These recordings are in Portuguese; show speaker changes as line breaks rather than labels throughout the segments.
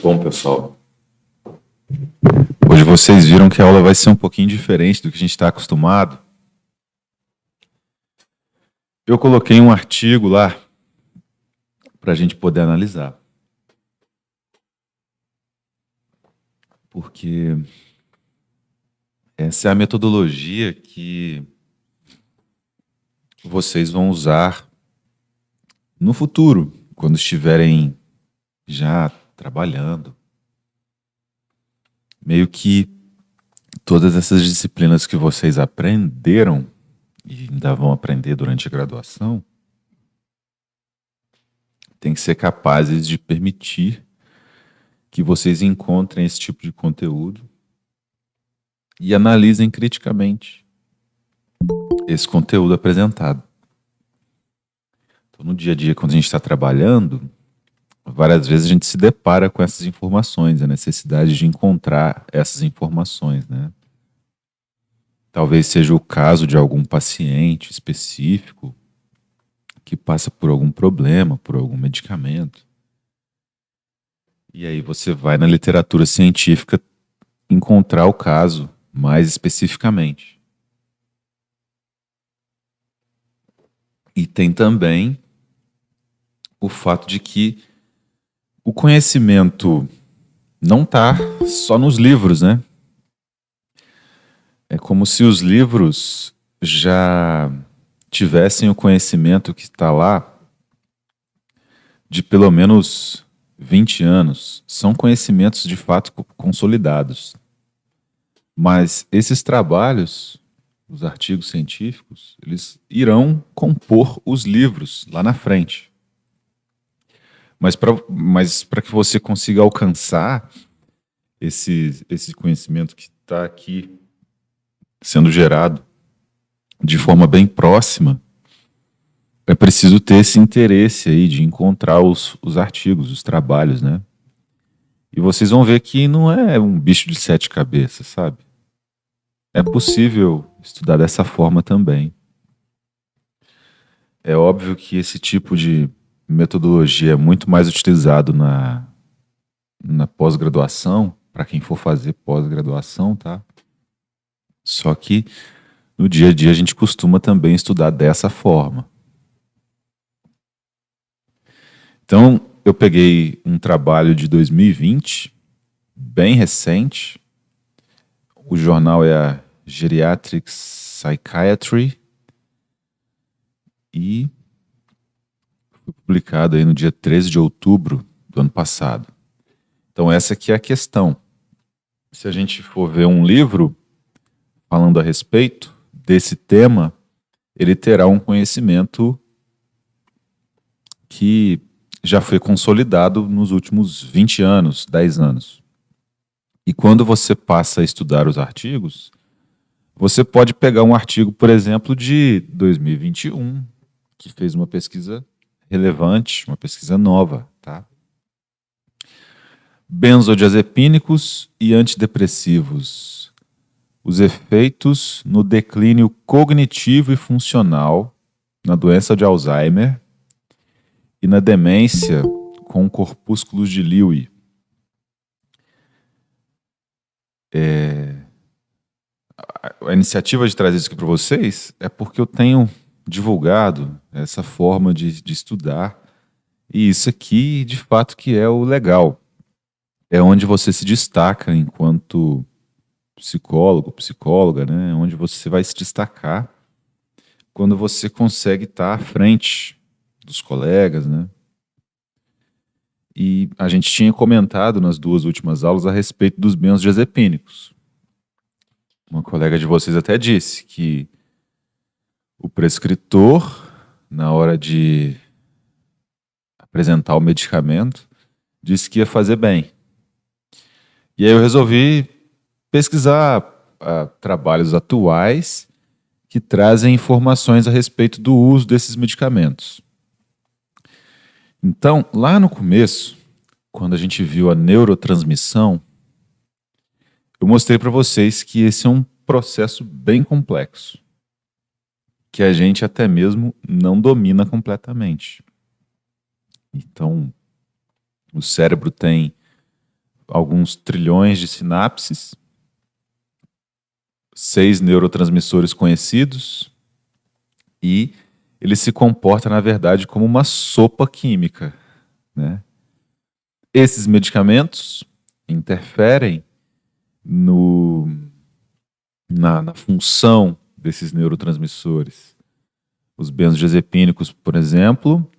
Bom, pessoal, hoje vocês viram que a aula vai ser um pouquinho diferente do que a gente está acostumado. Eu coloquei um artigo lá para a gente poder analisar. Porque essa é a metodologia que vocês vão usar no futuro, quando estiverem já trabalhando. Meio que todas essas disciplinas que vocês aprenderam e ainda vão aprender durante a graduação, tem que ser capazes de permitir que vocês encontrem esse tipo de conteúdo e analisem criticamente esse conteúdo apresentado. Então, no dia a dia, quando a gente está trabalhando, várias vezes a gente se depara com essas informações, a necessidade de encontrar essas informações, né? Talvez seja o caso de algum paciente específico que passa por algum problema, por algum medicamento. E aí você vai na literatura científica encontrar o caso mais especificamente. E tem também o fato de que o conhecimento não está só nos livros, né? É como se os livros já tivessem o conhecimento que está lá de pelo menos 20 anos. São conhecimentos de fato consolidados. Mas esses trabalhos, os artigos científicos, eles irão compor os livros lá na frente. Mas para que você consiga alcançar esse conhecimento que está aqui sendo gerado de forma bem próxima, é preciso ter esse interesse aí de encontrar os artigos, os trabalhos, né? E vocês vão ver que não é um bicho de 7 cabeças, sabe? É possível estudar dessa forma também. É óbvio que esse tipo de metodologia é muito mais utilizado na pós-graduação, para quem for fazer pós-graduação, tá? Só que no dia a dia a gente costuma também estudar dessa forma. Então, eu peguei um trabalho de 2020, bem recente. O jornal é a Geriatric Psychiatry e foi publicado aí no dia 13 de outubro do ano passado. Então, essa aqui é a questão. Se a gente for ver um livro falando a respeito desse tema, ele terá um conhecimento que já foi consolidado nos últimos 20 anos, 10 anos. E quando você passa a estudar os artigos, você pode pegar um artigo, por exemplo, de 2021, que fez uma pesquisa relevante, uma pesquisa nova, tá? Benzodiazepínicos e antidepressivos. Os efeitos no declínio cognitivo e funcional na doença de Alzheimer e na demência com corpúsculos de Lewy. A iniciativa de trazer isso aqui para vocês é porque eu tenho divulgado essa forma de estudar, e isso aqui, de fato, que é o legal. É onde você se destaca enquanto psicólogo, psicóloga, né? Onde você vai se destacar quando você consegue estar à frente dos colegas, né? E a gente tinha comentado nas 2 últimas aulas a respeito dos benzodiazepínicos. Uma colega de vocês até disse que o prescritor, na hora de apresentar o medicamento, disse que ia fazer bem. E aí eu resolvi pesquisar trabalhos atuais que trazem informações a respeito do uso desses medicamentos. Então, lá no começo, quando a gente viu a neurotransmissão, eu mostrei para vocês que esse é um processo bem complexo, que a gente até mesmo não domina completamente. Então, o cérebro tem alguns trilhões de sinapses, 6 neurotransmissores conhecidos, e ele se comporta, na verdade, como uma sopa química, né? Esses medicamentos interferem na função desses neurotransmissores. Os benzodiazepínicos, por exemplo,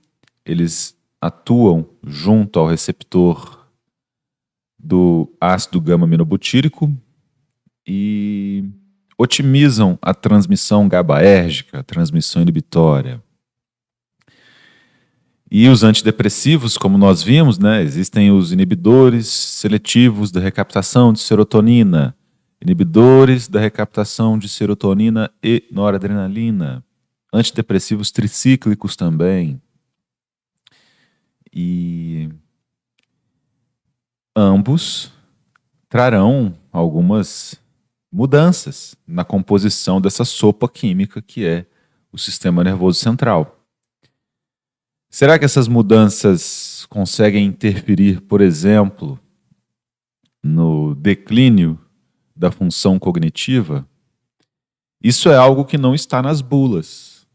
eles atuam junto ao receptor do ácido gama-aminobutírico e otimizam a transmissão GABAérgica, a transmissão inibitória. E os antidepressivos, como nós vimos, né, existem os inibidores seletivos da recaptação de serotonina, inibidores da recaptação de serotonina e noradrenalina, antidepressivos tricíclicos também. E ambos trarão algumas mudanças na composição dessa sopa química que é o sistema nervoso central. Será que essas mudanças conseguem interferir, por exemplo, no declínio da função cognitiva? Isso é algo que não está nas bulas.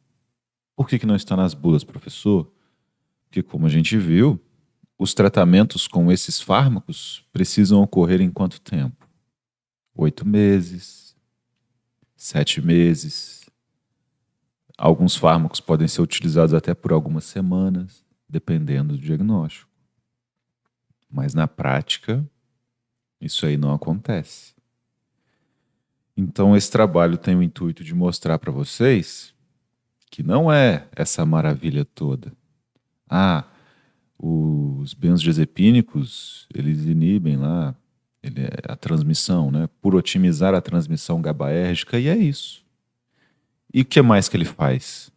Por que não está nas bulas, professor? Porque, como a gente viu, os tratamentos com esses fármacos precisam ocorrer em quanto tempo? 8 meses, 7 meses. Alguns fármacos podem ser utilizados até por algumas semanas, dependendo do diagnóstico. Mas na prática, isso aí não acontece. Então esse trabalho tem o intuito de mostrar para vocês que não é essa maravilha toda. Os benzodiazepínicos, eles inibem lá a transmissão, né? Por otimizar a transmissão GABAérgica, e é isso. E o que mais que ele faz?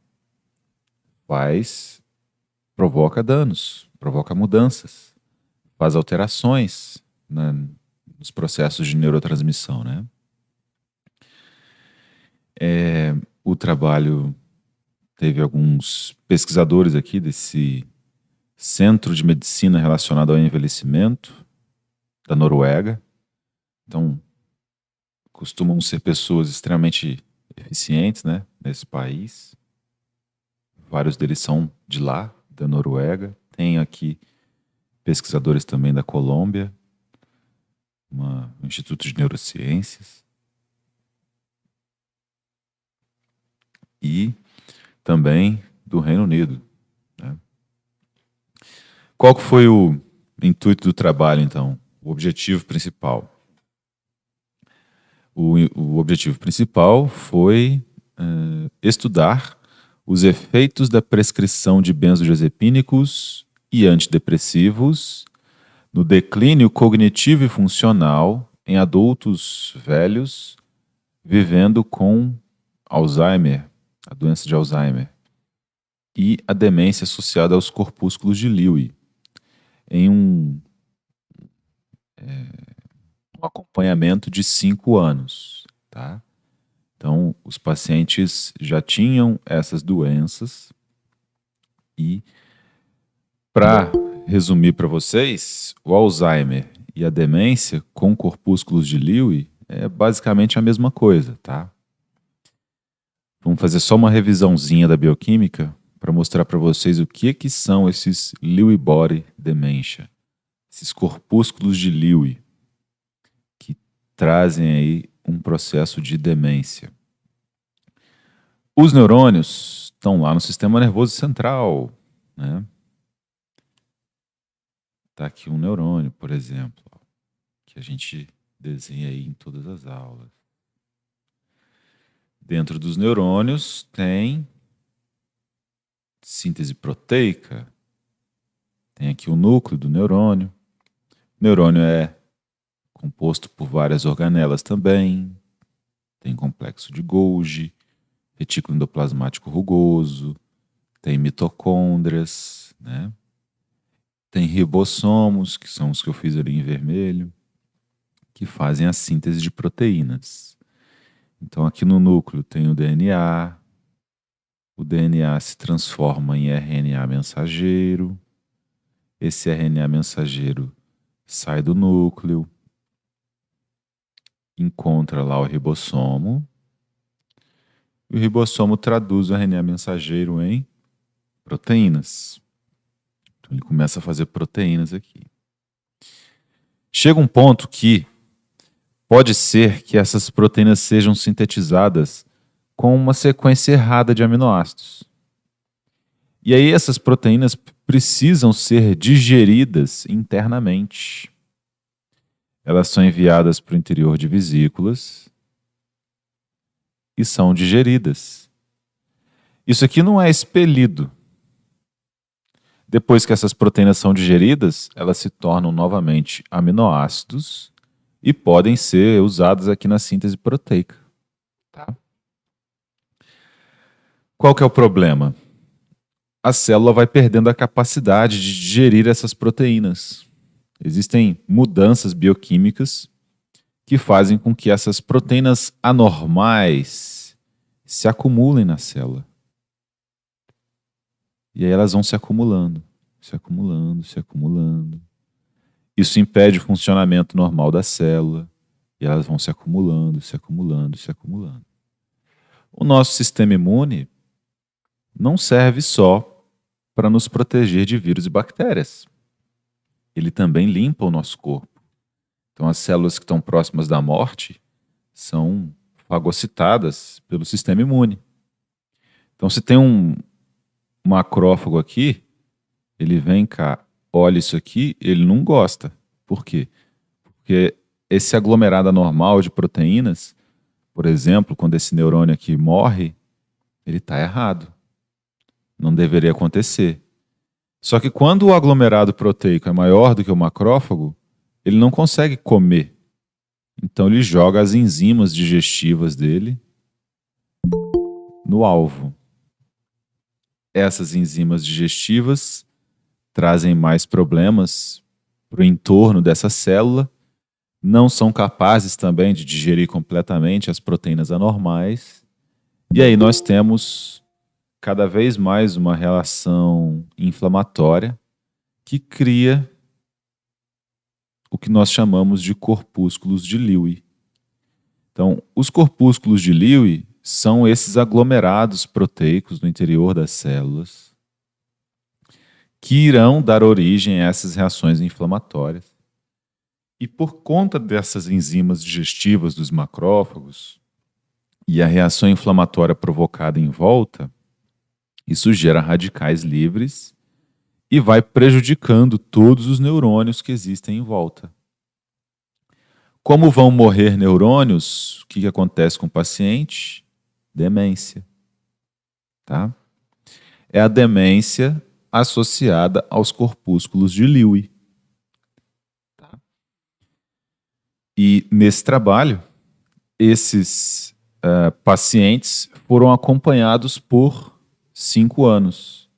Provoca danos, provoca mudanças, faz alterações nos processos de neurotransmissão, né? O trabalho teve alguns pesquisadores aqui desse Centro de Medicina relacionado ao envelhecimento da Noruega. Então, costumam ser pessoas extremamente eficientes, né, nesse país. Vários deles são de lá, da Noruega. Tem aqui pesquisadores também da Colômbia, um Instituto de Neurociências. E também do Reino Unido, né? Qual que foi o intuito do trabalho, então? O objetivo principal? O objetivo principal foi estudar os efeitos da prescrição de benzodiazepínicos e antidepressivos no declínio cognitivo e funcional em adultos velhos vivendo com Alzheimer, a doença de Alzheimer, e a demência associada aos corpúsculos de Lewy, em um acompanhamento de 5 anos, tá? Então, os pacientes já tinham essas doenças e, para resumir para vocês, o Alzheimer e a demência com corpúsculos de Lewy é basicamente a mesma coisa, tá? Vamos fazer só uma revisãozinha da bioquímica para mostrar para vocês o que são esses Lewy Body Dementia, esses corpúsculos de Lewy que trazem aí um processo de demência. Os neurônios estão lá no sistema nervoso central, né? Tá aqui um neurônio, por exemplo, que a gente desenha aí em todas as aulas. Dentro dos neurônios tem síntese proteica, tem aqui o núcleo do neurônio. O neurônio é composto por várias organelas também, tem complexo de Golgi, retículo endoplasmático rugoso, tem mitocôndrias, né? Tem ribossomos, que são os que eu fiz ali em vermelho, que fazem a síntese de proteínas. Então aqui no núcleo tem o DNA se transforma em RNA mensageiro, esse RNA mensageiro sai do núcleo, encontra lá o ribossomo, e o ribossomo traduz o RNA mensageiro em proteínas. Então ele começa a fazer proteínas aqui. Chega um ponto que pode ser que essas proteínas sejam sintetizadas com uma sequência errada de aminoácidos. E aí essas proteínas precisam ser digeridas internamente. Elas são enviadas para o interior de vesículas e são digeridas. Isso aqui não é expelido. Depois que essas proteínas são digeridas, elas se tornam novamente aminoácidos e podem ser usadas aqui na síntese proteica. Tá? Qual que é o problema? A célula vai perdendo a capacidade de digerir essas proteínas. Existem mudanças bioquímicas que fazem com que essas proteínas anormais se acumulem na célula. E aí elas vão se acumulando, se acumulando, se acumulando. Isso impede o funcionamento normal da célula e elas vão se acumulando, se acumulando, se acumulando. O nosso sistema imune não serve só para nos proteger de vírus e bactérias. Ele também limpa o nosso corpo. Então as células que estão próximas da morte são fagocitadas pelo sistema imune. Então se tem um macrófago aqui, ele vem cá, olha isso aqui, ele não gosta. Por quê? Porque esse aglomerado anormal de proteínas, por exemplo, quando esse neurônio aqui morre, ele está errado. Não deveria acontecer. Só que quando o aglomerado proteico é maior do que o macrófago, ele não consegue comer. Então ele joga as enzimas digestivas dele no alvo. Essas enzimas digestivas trazem mais problemas para o entorno dessa célula, não são capazes também de digerir completamente as proteínas anormais, e aí nós temos cada vez mais uma relação inflamatória que cria o que nós chamamos de corpúsculos de Lewy. Então, os corpúsculos de Lewy são esses aglomerados proteicos no interior das células que irão dar origem a essas reações inflamatórias. E por conta dessas enzimas digestivas dos macrófagos e a reação inflamatória provocada em volta, isso gera radicais livres e vai prejudicando todos os neurônios que existem em volta. Como vão morrer neurônios? O que acontece com o paciente? Demência. Tá? É a demência associada aos corpúsculos de Lewy. Tá? E nesse trabalho, esses pacientes foram acompanhados por 5 anos.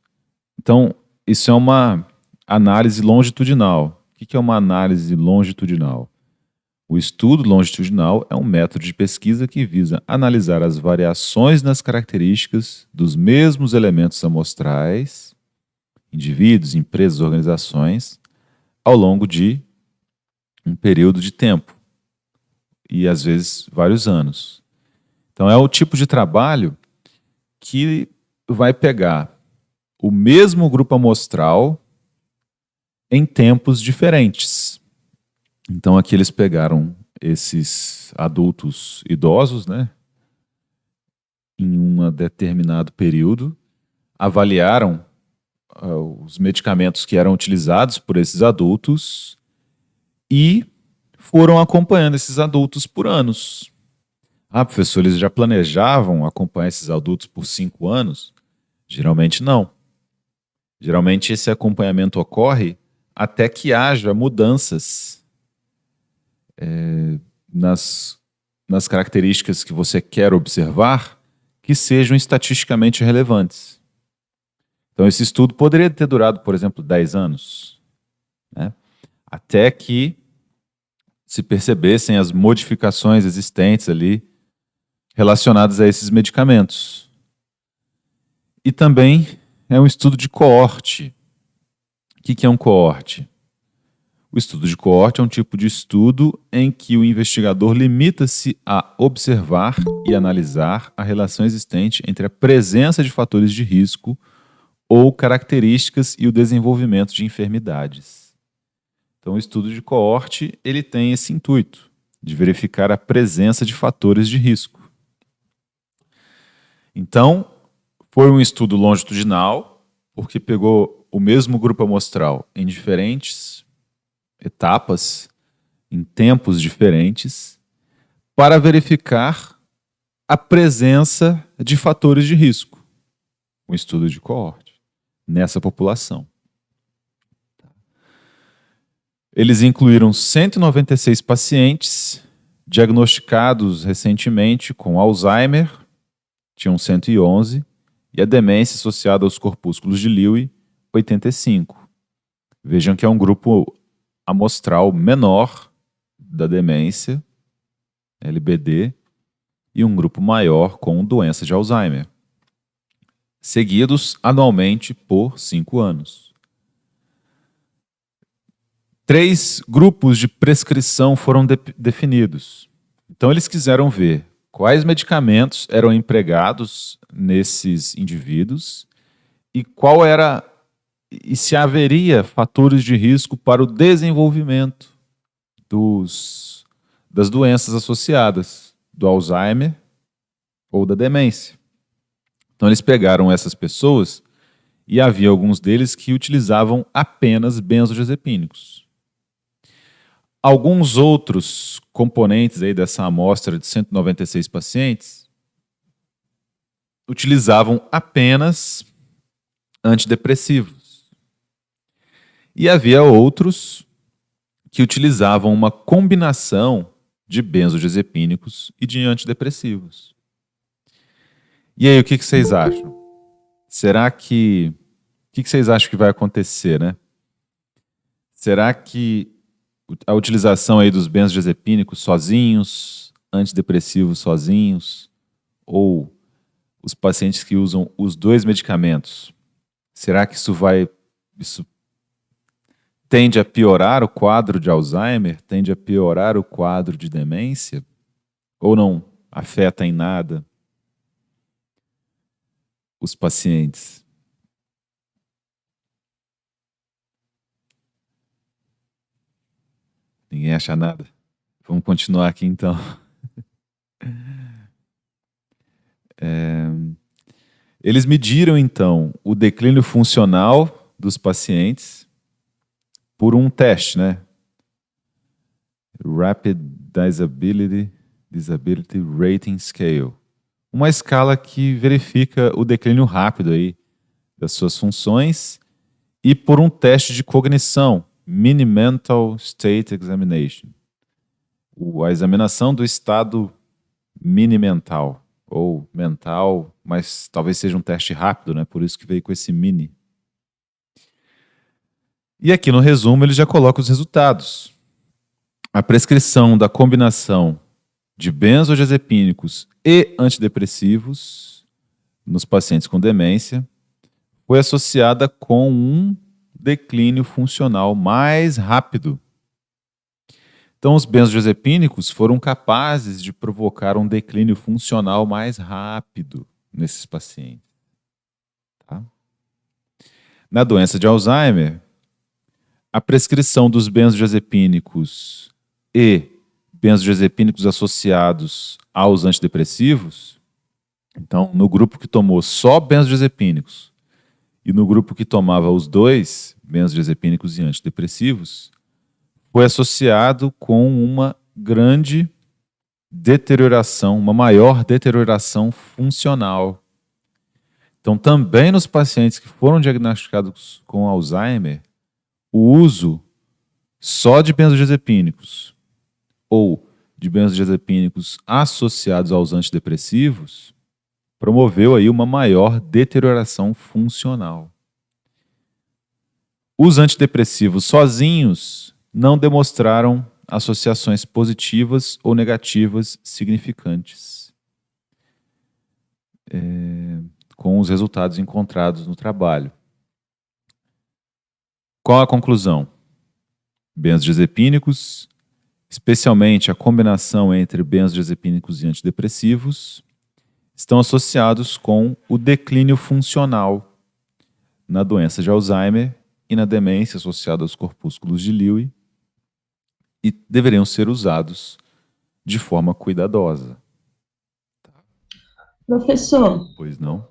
Então, isso é uma análise longitudinal. O que é uma análise longitudinal? O estudo longitudinal é um método de pesquisa que visa analisar as variações nas características dos mesmos elementos amostrais, indivíduos, empresas, organizações, ao longo de um período de tempo, e às vezes vários anos. Então é o tipo de trabalho que vai pegar o mesmo grupo amostral em tempos diferentes. Então aqui eles pegaram esses adultos idosos, né, em um determinado período, avaliaram os medicamentos que eram utilizados por esses adultos e foram acompanhando esses adultos por anos. Ah, professor, eles já planejavam acompanhar esses adultos por 5 anos? Geralmente não. Geralmente esse acompanhamento ocorre até que haja mudanças nas características que você quer observar que sejam estatisticamente relevantes. Então esse estudo poderia ter durado, por exemplo, 10 anos, né? Até que se percebessem as modificações existentes ali relacionadas a esses medicamentos. E também é um estudo de coorte. O que é um coorte? O estudo de coorte é um tipo de estudo em que o investigador limita-se a observar e analisar a relação existente entre a presença de fatores de risco ou características e o desenvolvimento de enfermidades. Então, o estudo de coorte ele tem esse intuito de verificar a presença de fatores de risco. Então, foi um estudo longitudinal, porque pegou o mesmo grupo amostral em diferentes etapas, em tempos diferentes, para verificar a presença de fatores de risco. Um estudo de coorte nessa população. Eles incluíram 196 pacientes diagnosticados recentemente com Alzheimer, tinham 111, e a demência associada aos corpúsculos de Lewy, 85. Vejam que é um grupo amostral menor da demência, LBD, e um grupo maior com doença de Alzheimer, seguidos anualmente por 5 anos. 3 grupos de prescrição foram definidos. Então, eles quiseram ver quais medicamentos eram empregados nesses indivíduos e se haveria fatores de risco para o desenvolvimento das doenças associadas, do Alzheimer ou da demência. Então, eles pegaram essas pessoas e havia alguns deles que utilizavam apenas benzodiazepínicos. Alguns outros componentes aí dessa amostra de 196 pacientes utilizavam apenas antidepressivos. E havia outros que utilizavam uma combinação de benzodiazepínicos e de antidepressivos. E aí, o que vocês acham? O que vocês acham que vai acontecer, né? Será que a utilização aí dos benzodiazepínicos sozinhos, antidepressivos sozinhos, ou os pacientes que usam os 2 medicamentos, será que isso tende a piorar o quadro de Alzheimer? Tende a piorar o quadro de demência? Ou não afeta em nada os pacientes? Ninguém acha nada? Vamos continuar aqui então. Eles mediram então o declínio funcional dos pacientes por um teste, né? Rapid Disability Rating Scale. Uma escala que verifica o declínio rápido aí das suas funções e por um teste de cognição, Mini Mental State Examination. A examinação do estado mini mental, ou mental, mas talvez seja um teste rápido, né? Por isso que veio com esse mini. E aqui no resumo ele já coloca os resultados. A prescrição da combinação de benzodiazepínicos e antidepressivos nos pacientes com demência foi associada com um declínio funcional mais rápido. Então, os benzodiazepínicos foram capazes de provocar um declínio funcional mais rápido nesses pacientes. Tá? Na doença de Alzheimer, a prescrição dos benzodiazepínicos e benzodiazepínicos associados aos antidepressivos, então, no grupo que tomou só benzodiazepínicos e no grupo que tomava os 2, benzodiazepínicos e antidepressivos, foi associado com uma grande deterioração, uma maior deterioração funcional. Então, também nos pacientes que foram diagnosticados com Alzheimer, o uso só de benzodiazepínicos ou de benzodiazepínicos associados aos antidepressivos promoveu aí uma maior deterioração funcional. Os antidepressivos sozinhos não demonstraram associações positivas ou negativas significantes com os resultados encontrados no trabalho. Qual a conclusão? benzodiazepínicos, especialmente a combinação entre benzodiazepínicos e antidepressivos, estão associados com o declínio funcional na doença de Alzheimer e na demência associada aos corpúsculos de Lewy e deveriam ser usados de forma cuidadosa.
Professor,
Pois não?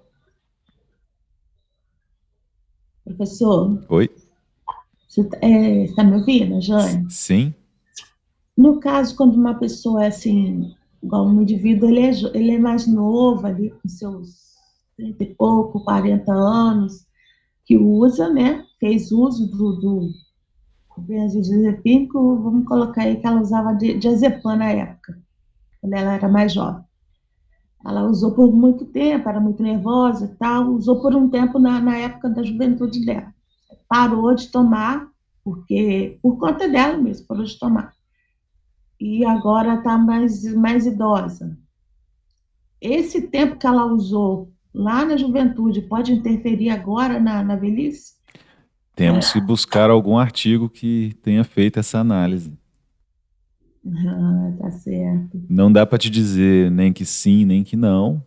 professor,
Oi?
você está me ouvindo, Jane?
Sim?
No caso, quando uma pessoa é assim, igual um indivíduo, ele é mais novo, ali com seus 30 e pouco, 40 anos, que usa, né? Fez uso do benzodiazepínico, vamos colocar aí que ela usava diazepam na época, quando ela era mais jovem. Ela usou por muito tempo, era muito nervosa e tal, usou por um tempo na época da juventude dela. Parou de tomar, porque por conta dela mesmo, parou de tomar. E agora está mais idosa. Esse tempo que ela usou lá na juventude pode interferir agora na velhice?
Temos que buscar algum artigo que tenha feito essa análise.
Ah, tá certo.
Não dá para te dizer nem que sim, nem que não,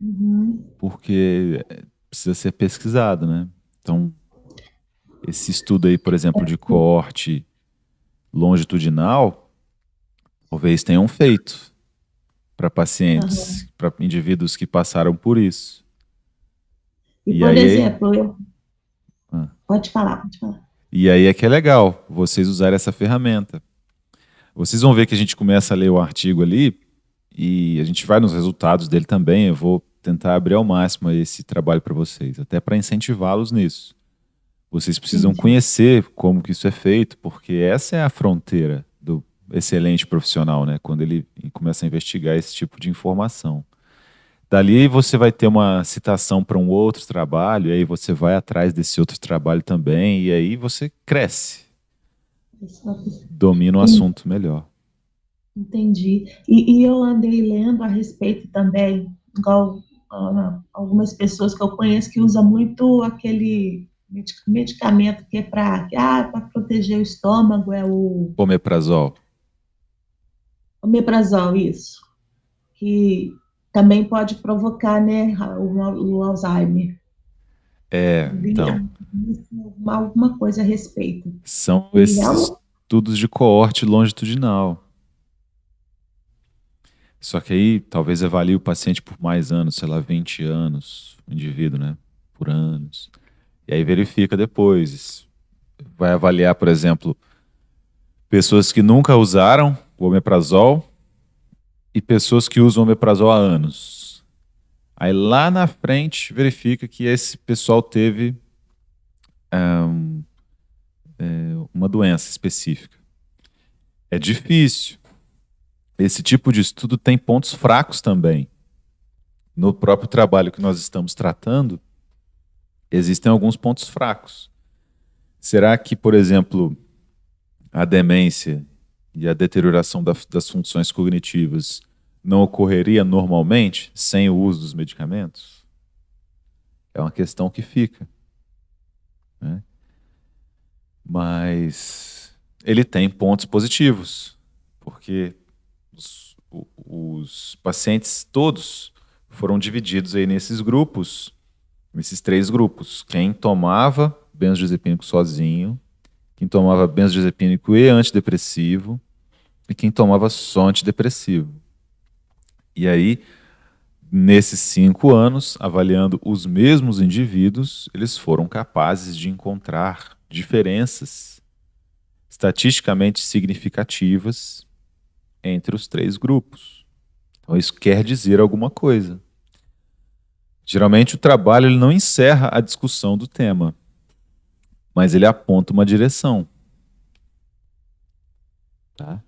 Uhum.
porque precisa ser pesquisado, né? Então, esse estudo aí, por exemplo, de coorte longitudinal, talvez tenham feito para
Uhum.
pacientes, para indivíduos que passaram por isso.
E,
E
por
aí,
exemplo,
ah,
pode falar, pode falar.
e aí é que é legal vocês usarem essa ferramenta. Vocês vão ver que a gente começa a ler o artigo ali e a gente vai nos resultados dele também. Eu vou tentar abrir ao máximo esse trabalho para vocês, até para incentivá-los nisso. Vocês precisam
Entendi.
conhecer como que isso é feito, porque essa é a fronteira do excelente profissional, né? Quando ele começa a investigar esse tipo de informação. Dali você vai ter uma citação para um outro trabalho, e aí você vai atrás desse outro trabalho também, e aí você cresce, domina o assunto melhor.
Entendi. E eu andei lendo a respeito também, igual algumas pessoas que eu conheço que usam muito aquele medicamento que é para proteger o estômago, é o
Omeprazol.
omeprazol, isso, que também pode provocar, né, o Alzheimer.
É,
Vi
então,
alguma coisa a respeito.
são
E
esses estudos de coorte longitudinal. Só que aí talvez avalie o paciente por mais anos, sei lá, 20 anos, o indivíduo, né? Por anos. E aí verifica depois. Vai avaliar, por exemplo, pessoas que nunca usaram o omeprazol e pessoas que usam o omeprazol há anos. Aí lá na frente verifica que esse pessoal teve uma doença específica. É difícil. Esse tipo de estudo tem pontos fracos também. No próprio trabalho que nós estamos tratando, existem alguns pontos fracos. Será que, por exemplo, a demência e a deterioração das funções cognitivas não ocorreria normalmente sem o uso dos medicamentos? É uma questão que fica, né? Mas ele tem pontos positivos, porque os pacientes todos foram divididos aí nesses grupos, nesses três grupos. Quem tomava benzodiazepínico sozinho, quem tomava benzodiazepínico e antidepressivo, e quem tomava só antidepressivo. E aí, nesses 5 anos, avaliando os mesmos indivíduos, eles foram capazes de encontrar diferenças estatisticamente significativas entre os três grupos. Então, isso quer dizer alguma coisa. Geralmente, o trabalho ele não encerra a discussão do tema, mas ele aponta uma direção. Tá?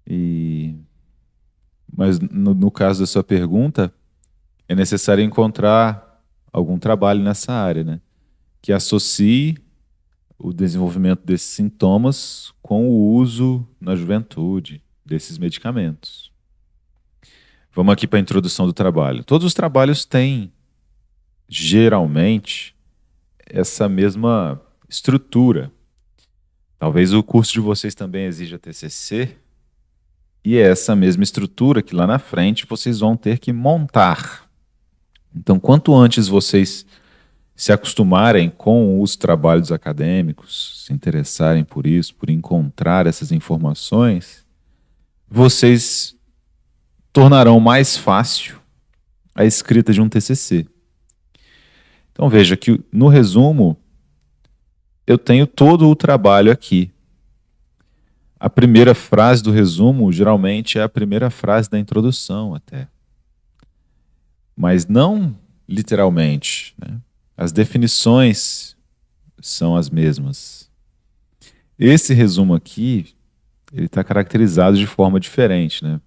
E... Mas no caso da sua pergunta, é necessário encontrar algum trabalho nessa área, né? Que associe o desenvolvimento desses sintomas com o uso na juventude desses medicamentos. Vamos aqui para a introdução do trabalho. Todos os trabalhos têm, geralmente, essa mesma estrutura. Talvez o curso de vocês também exija TCC, e é essa mesma estrutura que lá na frente vocês vão ter que montar. Então, quanto antes vocês se acostumarem com os trabalhos acadêmicos, se interessarem por isso, por encontrar essas informações, vocês tornarão mais fácil a escrita de um TCC. Então veja que no resumo eu tenho todo o trabalho aqui. A primeira frase do resumo geralmente é a primeira frase da introdução até. Mas não literalmente, né? As definições são as mesmas. Esse resumo aqui, ele está caracterizado de forma diferente, né?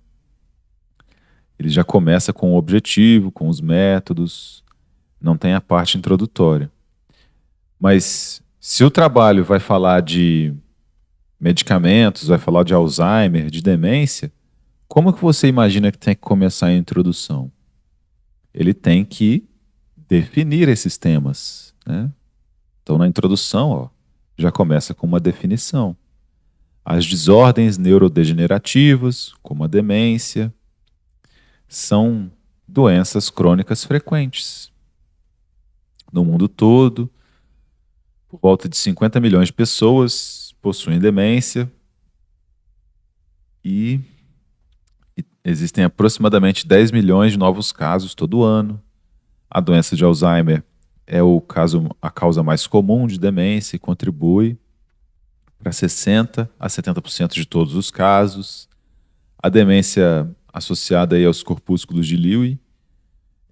Ele já começa com o objetivo, com os métodos, não tem a parte introdutória. Mas se o trabalho vai falar de medicamentos, vai falar de Alzheimer, de demência, como que você imagina que tem que começar a introdução? Ele tem que definir esses temas, né? Então, na introdução, ó, já começa com uma definição. As desordens neurodegenerativas, como a demência, são doenças crônicas frequentes. No mundo todo, por volta de 50 milhões de pessoas possuem demência e existem aproximadamente 10 milhões de novos casos todo ano. A doença de Alzheimer é a causa mais comum de demência e contribui para 60 a 70% de todos os casos. A demência associada aí aos corpúsculos de Lewy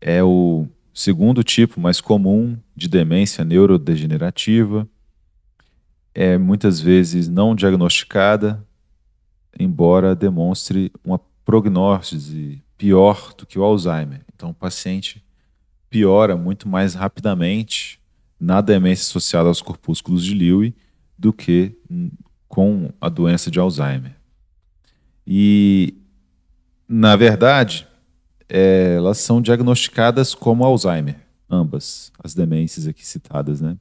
é o segundo tipo mais comum de demência neurodegenerativa. É muitas vezes não diagnosticada, embora demonstre uma prognóstise pior do que o Alzheimer. Então o paciente piora muito mais rapidamente na demência associada aos corpúsculos de Lewy do que com a doença de Alzheimer. E, na verdade, elas são diagnosticadas como Alzheimer, ambas as demências aqui citadas, né?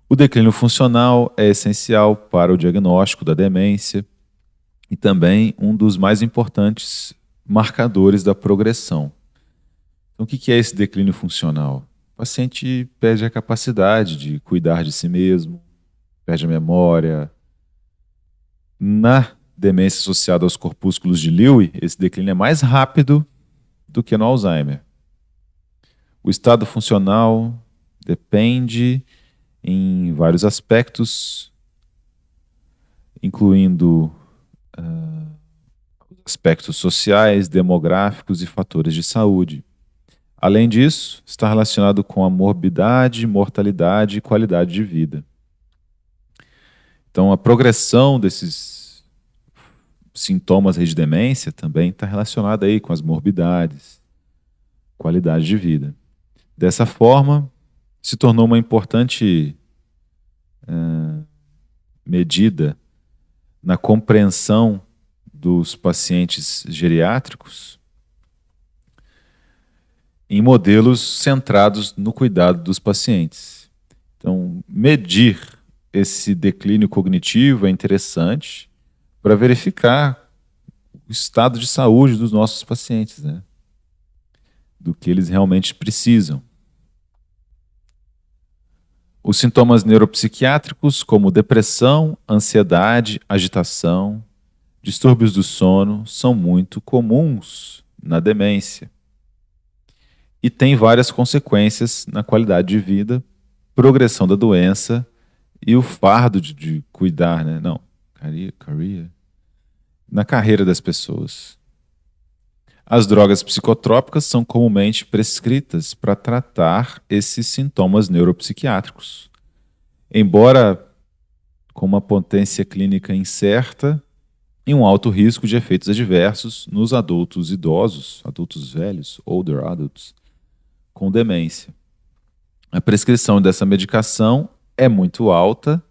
O declínio funcional é essencial para o diagnóstico da demência e também um dos mais importantes marcadores da progressão. Então, o que é esse declínio funcional? O paciente perde a capacidade de cuidar de si mesmo, perde a memória. Na demência associada aos corpúsculos de Lewy, esse declínio é mais rápido do que no Alzheimer. O estado funcional depende em vários aspectos, incluindo aspectos sociais, demográficos e fatores de saúde. Além disso, está relacionado com a morbidade, mortalidade e qualidade de vida. Então, a progressão desses sintomas de demência também está relacionada aí com as morbidades, qualidade de vida. Dessa forma, se tornou uma importante medida na compreensão dos pacientes geriátricos em modelos centrados no cuidado dos pacientes. Então, medir esse declínio cognitivo é interessante para verificar o estado de saúde dos nossos pacientes, né? Do que eles realmente precisam. Os sintomas neuropsiquiátricos, como depressão, ansiedade, agitação, distúrbios do sono, são muito comuns na demência e têm várias consequências na qualidade de vida, progressão da doença e o fardo de cuidar, né? Não, na carreira das pessoas. As drogas psicotrópicas são comumente prescritas para tratar esses sintomas neuropsiquiátricos. Embora com uma potência clínica incerta e um alto risco de efeitos adversos nos adultos idosos, adultos velhos, older adults, com demência. A prescrição dessa medicação é muito alta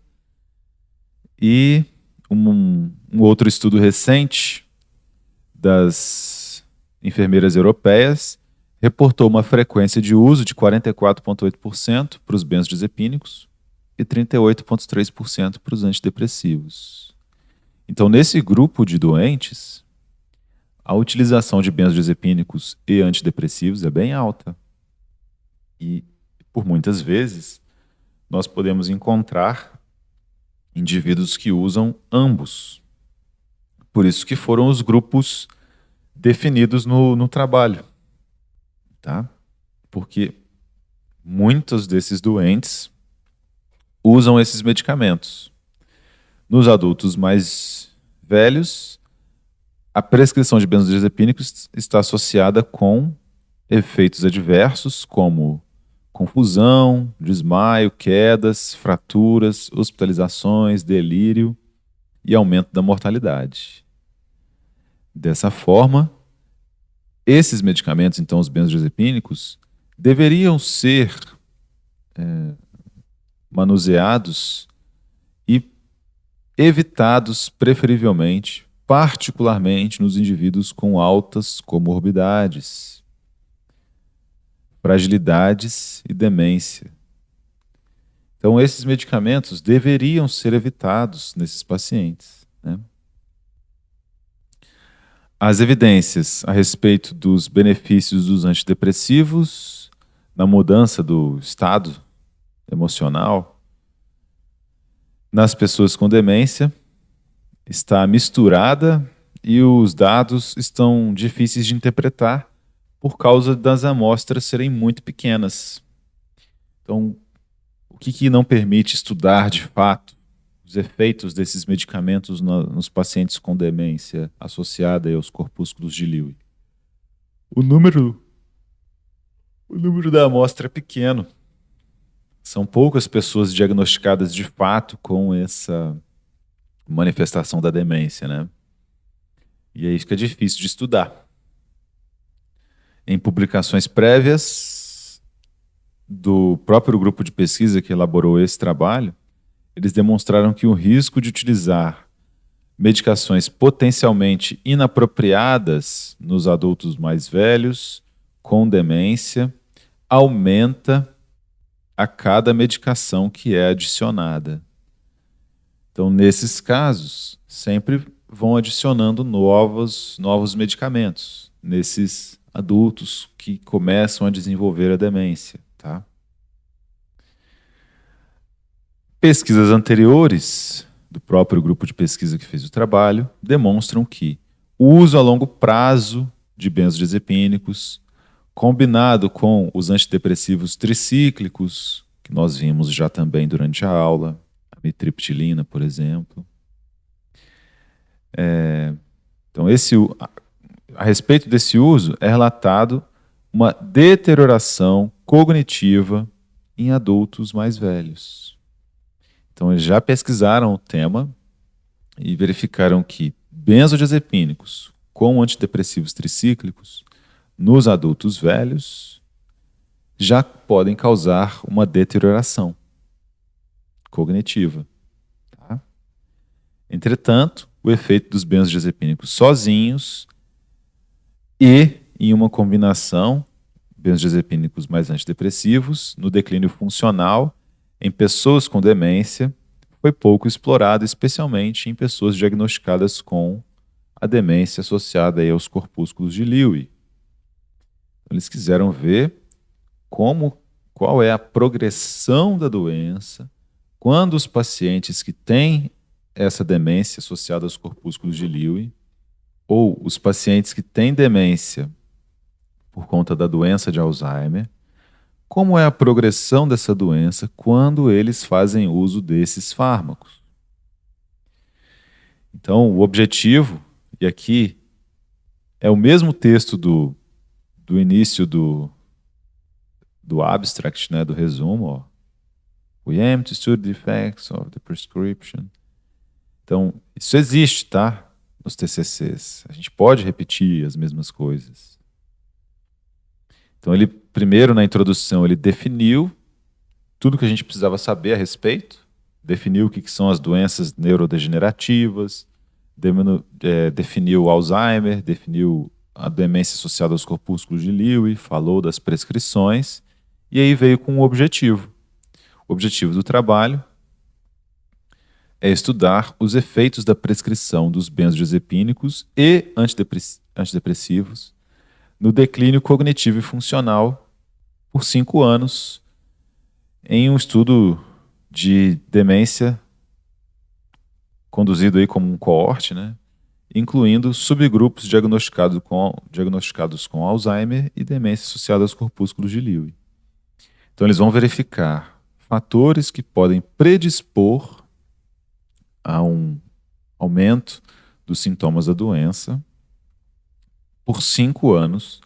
e um outro estudo recente das enfermeiras europeias reportou uma frequência de uso de 44,8% para os benzodiazepínicos e 38,3% para os antidepressivos. Então, nesse grupo de doentes, a utilização de benzodiazepínicos e antidepressivos é bem alta. E, por muitas vezes, nós podemos encontrar indivíduos que usam ambos. Por isso que foram os grupos definidos no trabalho, tá? Porque muitos desses doentes usam esses medicamentos. Nos adultos mais velhos, a prescrição de benzodiazepínicos está associada com efeitos adversos, como confusão, desmaio, quedas, fraturas, hospitalizações, delírio e aumento da mortalidade. Dessa forma, esses medicamentos, então os benzodiazepínicos, deveriam ser manuseados e evitados preferivelmente, particularmente nos indivíduos com altas comorbidades, fragilidades e demência. Então, esses medicamentos deveriam ser evitados nesses pacientes, né? As evidências a respeito dos benefícios dos antidepressivos na mudança do estado emocional nas pessoas com demência está misturada e os dados estão difíceis de interpretar por causa das amostras serem muito pequenas. Então, o que não permite estudar de fato os efeitos desses medicamentos nos pacientes com demência associada aos corpúsculos de Lewy? O número da amostra é pequeno. São poucas pessoas diagnosticadas de fato com essa manifestação da demência, né? E é isso que é difícil de estudar. Em publicações prévias do próprio grupo de pesquisa que elaborou esse trabalho, eles demonstraram que o risco de utilizar medicações potencialmente inapropriadas nos adultos mais velhos com demência aumenta a cada medicação que é adicionada. Então, nesses casos, sempre vão adicionando novos medicamentos nesses adultos que começam a desenvolver a demência, tá? Pesquisas anteriores do próprio grupo de pesquisa que fez o trabalho demonstram que o uso a longo prazo de benzodiazepínicos, combinado com os antidepressivos tricíclicos, que nós vimos já também durante a aula, a mitriptilina, por exemplo. Então, a respeito desse uso, é relatado uma deterioração cognitiva em adultos mais velhos. Então, eles já pesquisaram o tema e verificaram que benzodiazepínicos com antidepressivos tricíclicos nos adultos velhos já podem causar uma deterioração cognitiva. Tá? Entretanto, o efeito dos benzodiazepínicos sozinhos e em uma combinação benzodiazepínicos mais antidepressivos no declínio funcional em pessoas com demência foi pouco explorado, especialmente em pessoas diagnosticadas com a demência associada aí aos corpúsculos de Lewy. Eles quiseram ver qual é a progressão da doença quando os pacientes que têm essa demência associada aos corpúsculos de Lewy ou os pacientes que têm demência por conta da doença de Alzheimer, como é a progressão dessa doença quando eles fazem uso desses fármacos. Então, o objetivo, e aqui é o mesmo texto do início do abstract, né, do resumo. Ó. We aim to study the effects of the prescription. Então, isso existe, tá? Nos TCCs. A gente pode repetir as mesmas coisas. Então, ele primeiro, na introdução, ele definiu tudo que a gente precisava saber a respeito, definiu o que são as doenças neurodegenerativas, definiu o Alzheimer, definiu a demência associada aos corpúsculos de Lewy, falou das prescrições, e aí veio com um objetivo. O objetivo do trabalho é estudar os efeitos da prescrição dos benzodiazepínicos e antidepressivos no declínio cognitivo e funcional por 5 anos em um estudo de demência conduzido aí como um coorte, né? Incluindo subgrupos diagnosticados com Alzheimer e demência associada aos corpúsculos de Lewy. Então eles vão verificar fatores que podem predispor a um aumento dos sintomas da doença por 5 anos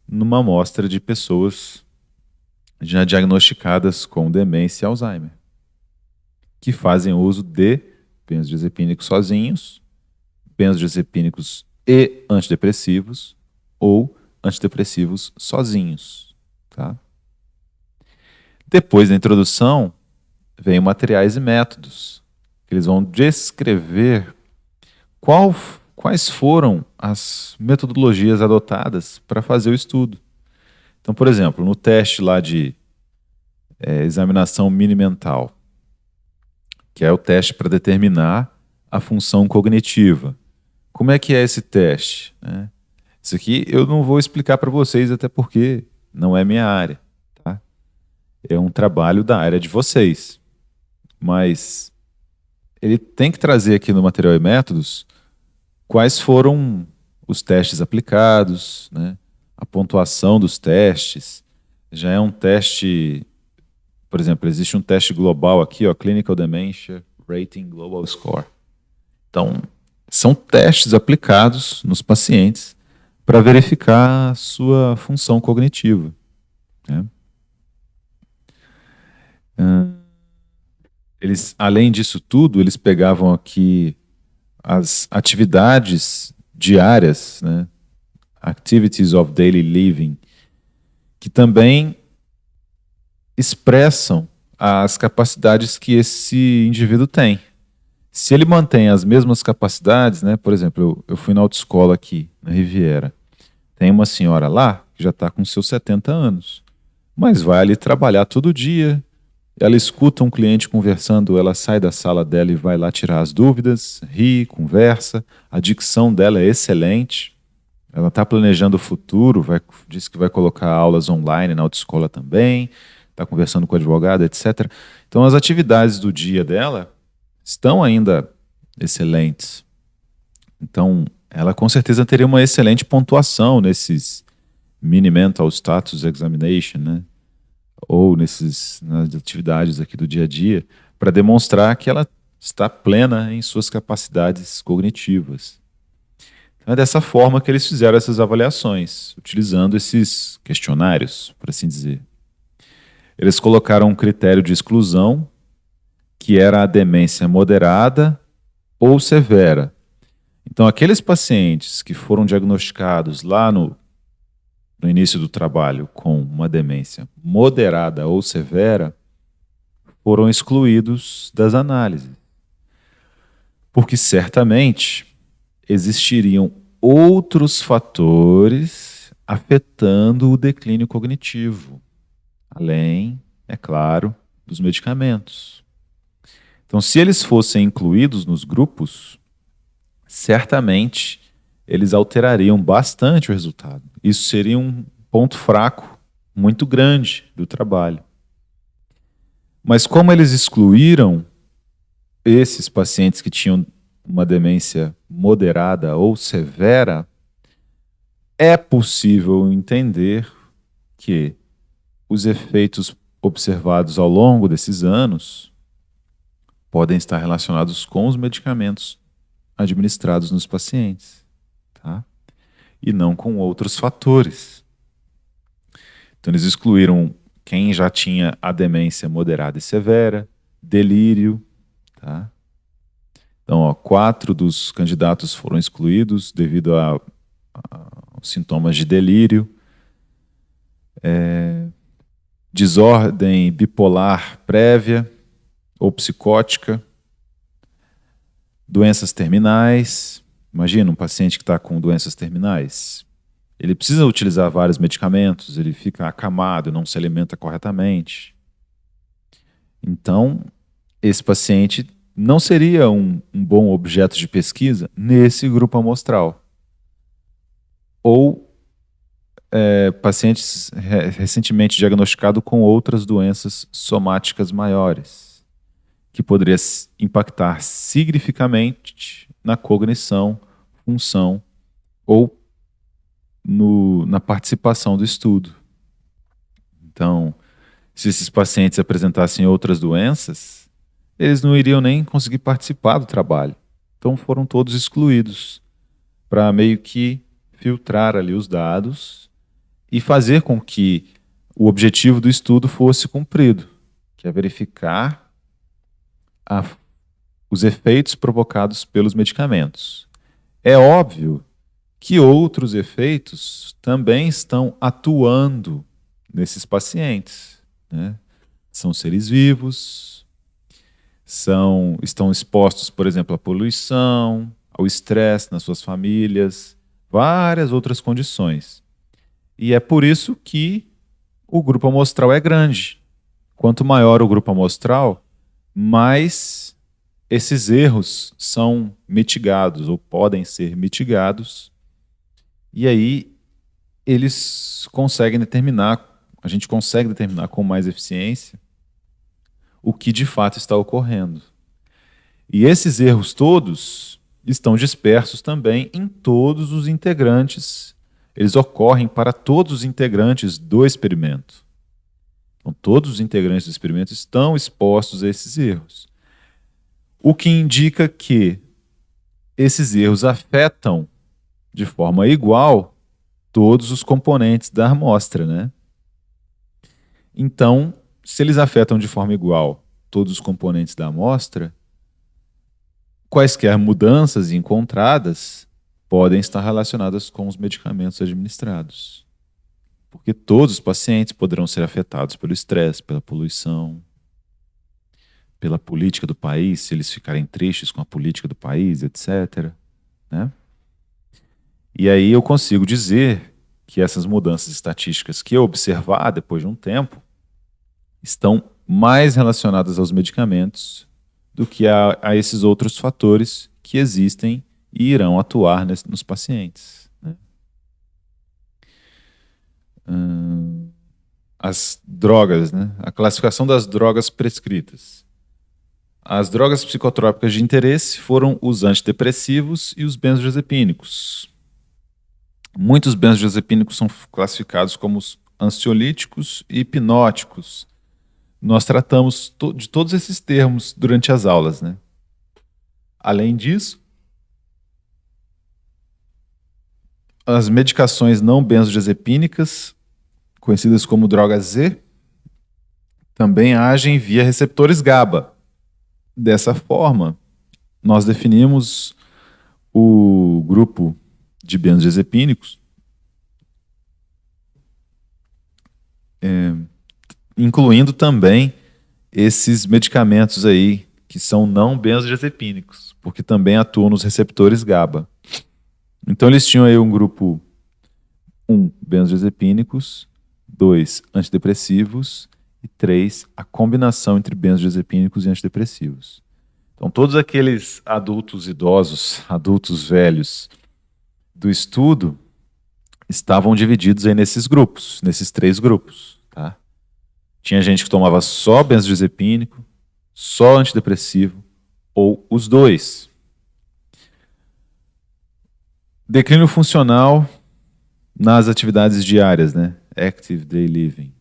numa amostra de pessoas já diagnosticadas com demência e Alzheimer, que fazem uso de benzodiazepínicos sozinhos, benzodiazepínicos e antidepressivos, ou antidepressivos sozinhos. Tá? Depois da introdução, vem materiais e métodos. Eles vão descrever quais foram as metodologias adotadas para fazer o estudo. Então, por exemplo, no teste lá de examinação mini-mental, que é o teste para determinar a função cognitiva. Como é que é esse teste? Né? Isso aqui eu não vou explicar para vocês, até porque não é minha área. Tá? É um trabalho da área de vocês. Mas ele tem que trazer aqui no material e métodos quais foram os testes aplicados, né? A pontuação dos testes. Já é um teste, por exemplo, existe um teste global aqui, ó, Clinical Dementia Rating Global Score. Então, são testes aplicados nos pacientes para verificar a sua função cognitiva. Né? Eles, além disso tudo, eles pegavam aqui as atividades diárias, né? Activities of Daily Living, que também expressam as capacidades que esse indivíduo tem. Se ele mantém as mesmas capacidades, né? Por exemplo, eu fui na autoescola aqui, na Riviera. Tem uma senhora lá que já está com seus 70 anos, mas vai ali trabalhar todo dia. Ela escuta um cliente conversando, ela sai da sala dela e vai lá tirar as dúvidas, ri, conversa. A dicção dela é excelente. Ela está planejando o futuro, diz que vai colocar aulas online na autoescola também, está conversando com o advogado, etc. Então, as atividades do dia dela estão ainda excelentes. Então, ela com certeza teria uma excelente pontuação nesses Mini Mental Status Examination, né? Ou nas atividades aqui do dia a dia, para demonstrar que ela está plena em suas capacidades cognitivas. Então, é dessa forma que eles fizeram essas avaliações, utilizando esses questionários, por assim dizer. Eles colocaram um critério de exclusão, que era a demência moderada ou severa. Então, aqueles pacientes que foram diagnosticados lá no início do trabalho com uma demência moderada ou severa foram excluídos das análises. Porque certamente existiriam outros fatores afetando o declínio cognitivo, além, é claro, dos medicamentos. Então, se eles fossem incluídos nos grupos, certamente eles alterariam bastante o resultado. Isso seria um ponto fraco muito grande do trabalho. Mas como eles excluíram esses pacientes que tinham uma demência moderada ou severa, é possível entender que os efeitos observados ao longo desses anos podem estar relacionados com os medicamentos administrados nos pacientes, tá? E não com outros fatores. Então, eles excluíram quem já tinha a demência moderada e severa, delírio, tá? Então, 4 dos candidatos foram excluídos devido aos sintomas de delírio, desordem bipolar prévia ou psicótica, doenças terminais. Imagina um paciente que está com doenças terminais. Ele precisa utilizar vários medicamentos, ele fica acamado, não se alimenta corretamente. Então, esse paciente não seria um bom objeto de pesquisa nesse grupo amostral. Ou pacientes recentemente diagnosticados com outras doenças somáticas maiores, que poderia impactar significativamente na cognição, função ou na participação do estudo. Então, se esses pacientes apresentassem outras doenças, eles não iriam nem conseguir participar do trabalho. Então foram todos excluídos para meio que filtrar ali os dados e fazer com que o objetivo do estudo fosse cumprido, que é verificar os efeitos provocados pelos medicamentos. É óbvio que outros efeitos também estão atuando nesses pacientes, né? São seres vivos, estão expostos, por exemplo, à poluição, ao estresse nas suas famílias, várias outras condições. E é por isso que o grupo amostral é grande. Quanto maior o grupo amostral, mais esses erros são mitigados ou podem ser mitigados. E aí eles conseguem determinar, a gente consegue determinar com mais eficiência o que de fato está ocorrendo. E esses erros todos estão dispersos também em todos os integrantes. Eles ocorrem para todos os integrantes do experimento. Então, todos os integrantes do experimento estão expostos a esses erros. O que indica que esses erros afetam de forma igual todos os componentes da amostra, né? Então, se eles afetam de forma igual todos os componentes da amostra, quaisquer mudanças encontradas podem estar relacionadas com os medicamentos administrados. Porque todos os pacientes poderão ser afetados pelo estresse, pela poluição, pela política do país, se eles ficarem tristes com a política do país, etc., né? E aí eu consigo dizer que essas mudanças estatísticas que eu observar depois de um tempo estão mais relacionadas aos medicamentos do que a esses outros fatores que existem e irão atuar nos pacientes, né? As drogas, né? A classificação das drogas prescritas. As drogas psicotrópicas de interesse foram os antidepressivos e os benzodiazepínicos. Muitos benzodiazepínicos são classificados como ansiolíticos e hipnóticos. Nós tratamos de todos esses termos durante as aulas, né? Além disso, as medicações não benzodiazepínicas, conhecidas como drogas Z, também agem via receptores GABA. Dessa forma, nós definimos o grupo de benzodiazepínicos, incluindo também esses medicamentos aí que são não benzodiazepínicos, porque também atuam nos receptores GABA. Então eles tinham aí um grupo 1, benzodiazepínicos, 2, antidepressivos e 3, a combinação entre benzodiazepínicos e antidepressivos. Então todos aqueles adultos idosos, adultos velhos do estudo estavam divididos aí nesses grupos, nesses 3 grupos, tá? Tinha gente que tomava só benzodiazepínico, só antidepressivo ou os 2. Declínio funcional nas atividades diárias, né? Active Day Living.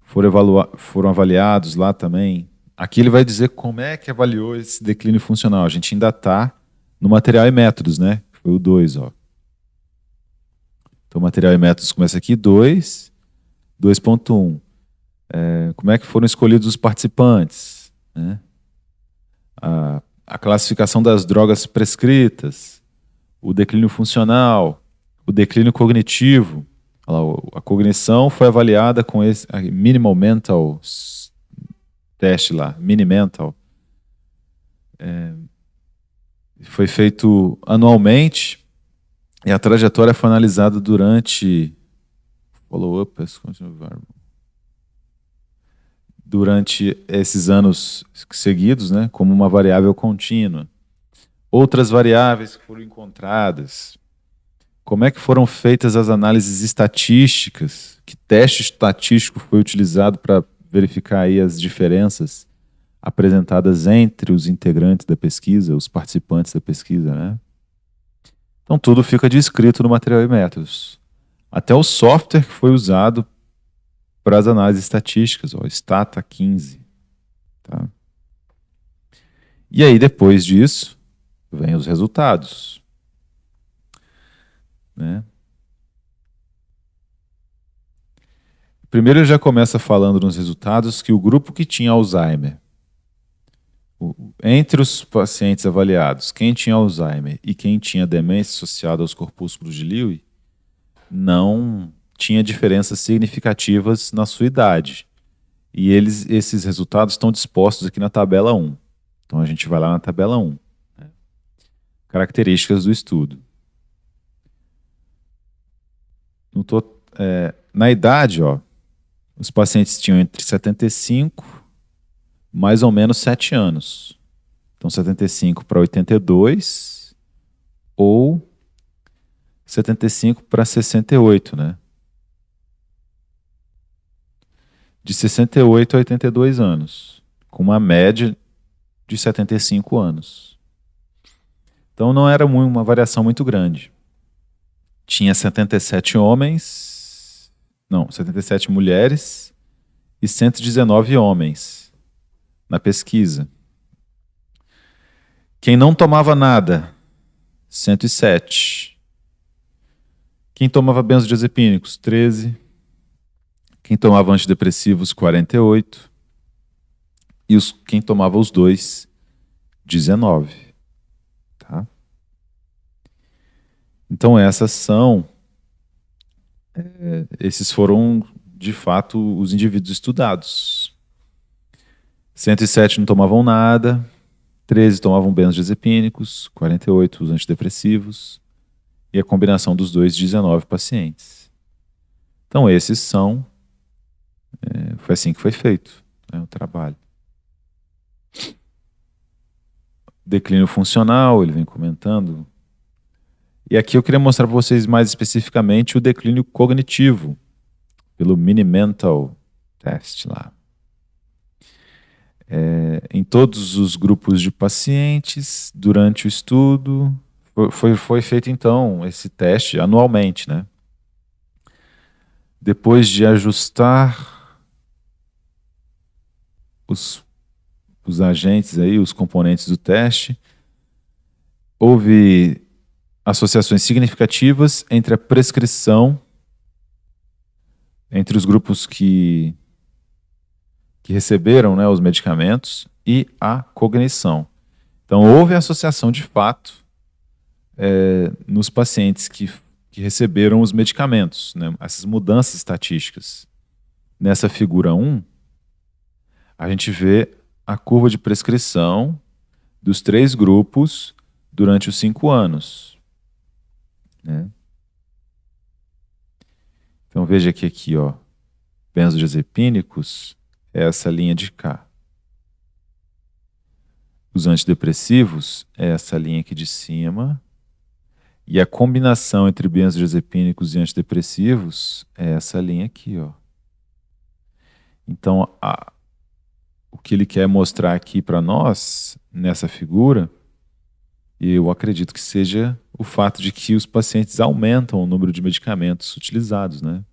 Foram avaliados lá também. Aqui ele vai dizer como é que avaliou esse declínio funcional. A gente ainda está no material e métodos, né? Foi o 2, ó. Então, material e métodos começa aqui, 2, 2.1. Como é que foram escolhidos os participantes, né? A classificação das drogas prescritas, o declínio funcional, o declínio cognitivo. A cognição foi avaliada com esse Minimal Mental teste lá, Mini-Mental. Foi feito anualmente e a trajetória foi analisada durante follow-up, durante esses anos seguidos, né, como uma variável contínua. Outras variáveis foram encontradas. Como é que foram feitas as análises estatísticas? Que teste estatístico foi utilizado para verificar aí as diferenças apresentadas entre os integrantes da pesquisa, os participantes da pesquisa, né? Então tudo fica descrito no material e métodos. Até o software que foi usado para as análises estatísticas, o Stata 15. Tá? E aí, depois disso, vem os resultados. Né? Primeiro ele já começa falando nos resultados que o grupo que tinha Alzheimer, entre os pacientes avaliados, quem tinha Alzheimer e quem tinha demência associada aos corpúsculos de Lewy, não tinha diferenças significativas na sua idade. E esses resultados estão dispostos aqui na tabela 1. Então a gente vai lá na tabela 1. Né? Características do estudo. Na idade, os pacientes tinham entre 75 mais ou menos 7 anos. Então 75 para 82 ou 75 para 68, né? De 68 a 82 anos, com uma média de 75 anos. Então não era uma variação muito grande. Tinha 77 homens, não, 77 mulheres e 119 homens na pesquisa. Quem não tomava nada, 107. Quem tomava benzodiazepínicos, 13. Quem tomava antidepressivos, 48. E quem tomava os dois, 19. Tá? Então esses foram, de fato, os indivíduos estudados. 107 não tomavam nada, 13 tomavam benzodiazepínicos, 48 os antidepressivos, e a combinação dos dois, 19 pacientes. Então esses são, foi assim que foi feito, né, o trabalho. Declínio funcional, ele vem comentando. E aqui eu queria mostrar para vocês mais especificamente o declínio cognitivo, pelo Mini-Mental Test lá. Em todos os grupos de pacientes, durante o estudo, foi feito então esse teste anualmente, né? Depois de ajustar os agentes aí, os componentes do teste, houve associações significativas entre a prescrição, entre os grupos que receberam, né, os medicamentos e a cognição. Então, houve associação de fato nos pacientes que receberam os medicamentos, né, essas mudanças estatísticas. Nessa figura 1, a gente vê a curva de prescrição dos 3 grupos durante os 5 anos. Né? Então veja que aqui, benzodiazepínicos é essa linha de cá. Os antidepressivos é essa linha aqui de cima. E a combinação entre benzodiazepínicos e antidepressivos é essa linha aqui, Então, o que ele quer mostrar aqui para nós, nessa figura, eu acredito que seja o fato de que os pacientes aumentam o número de medicamentos utilizados, né?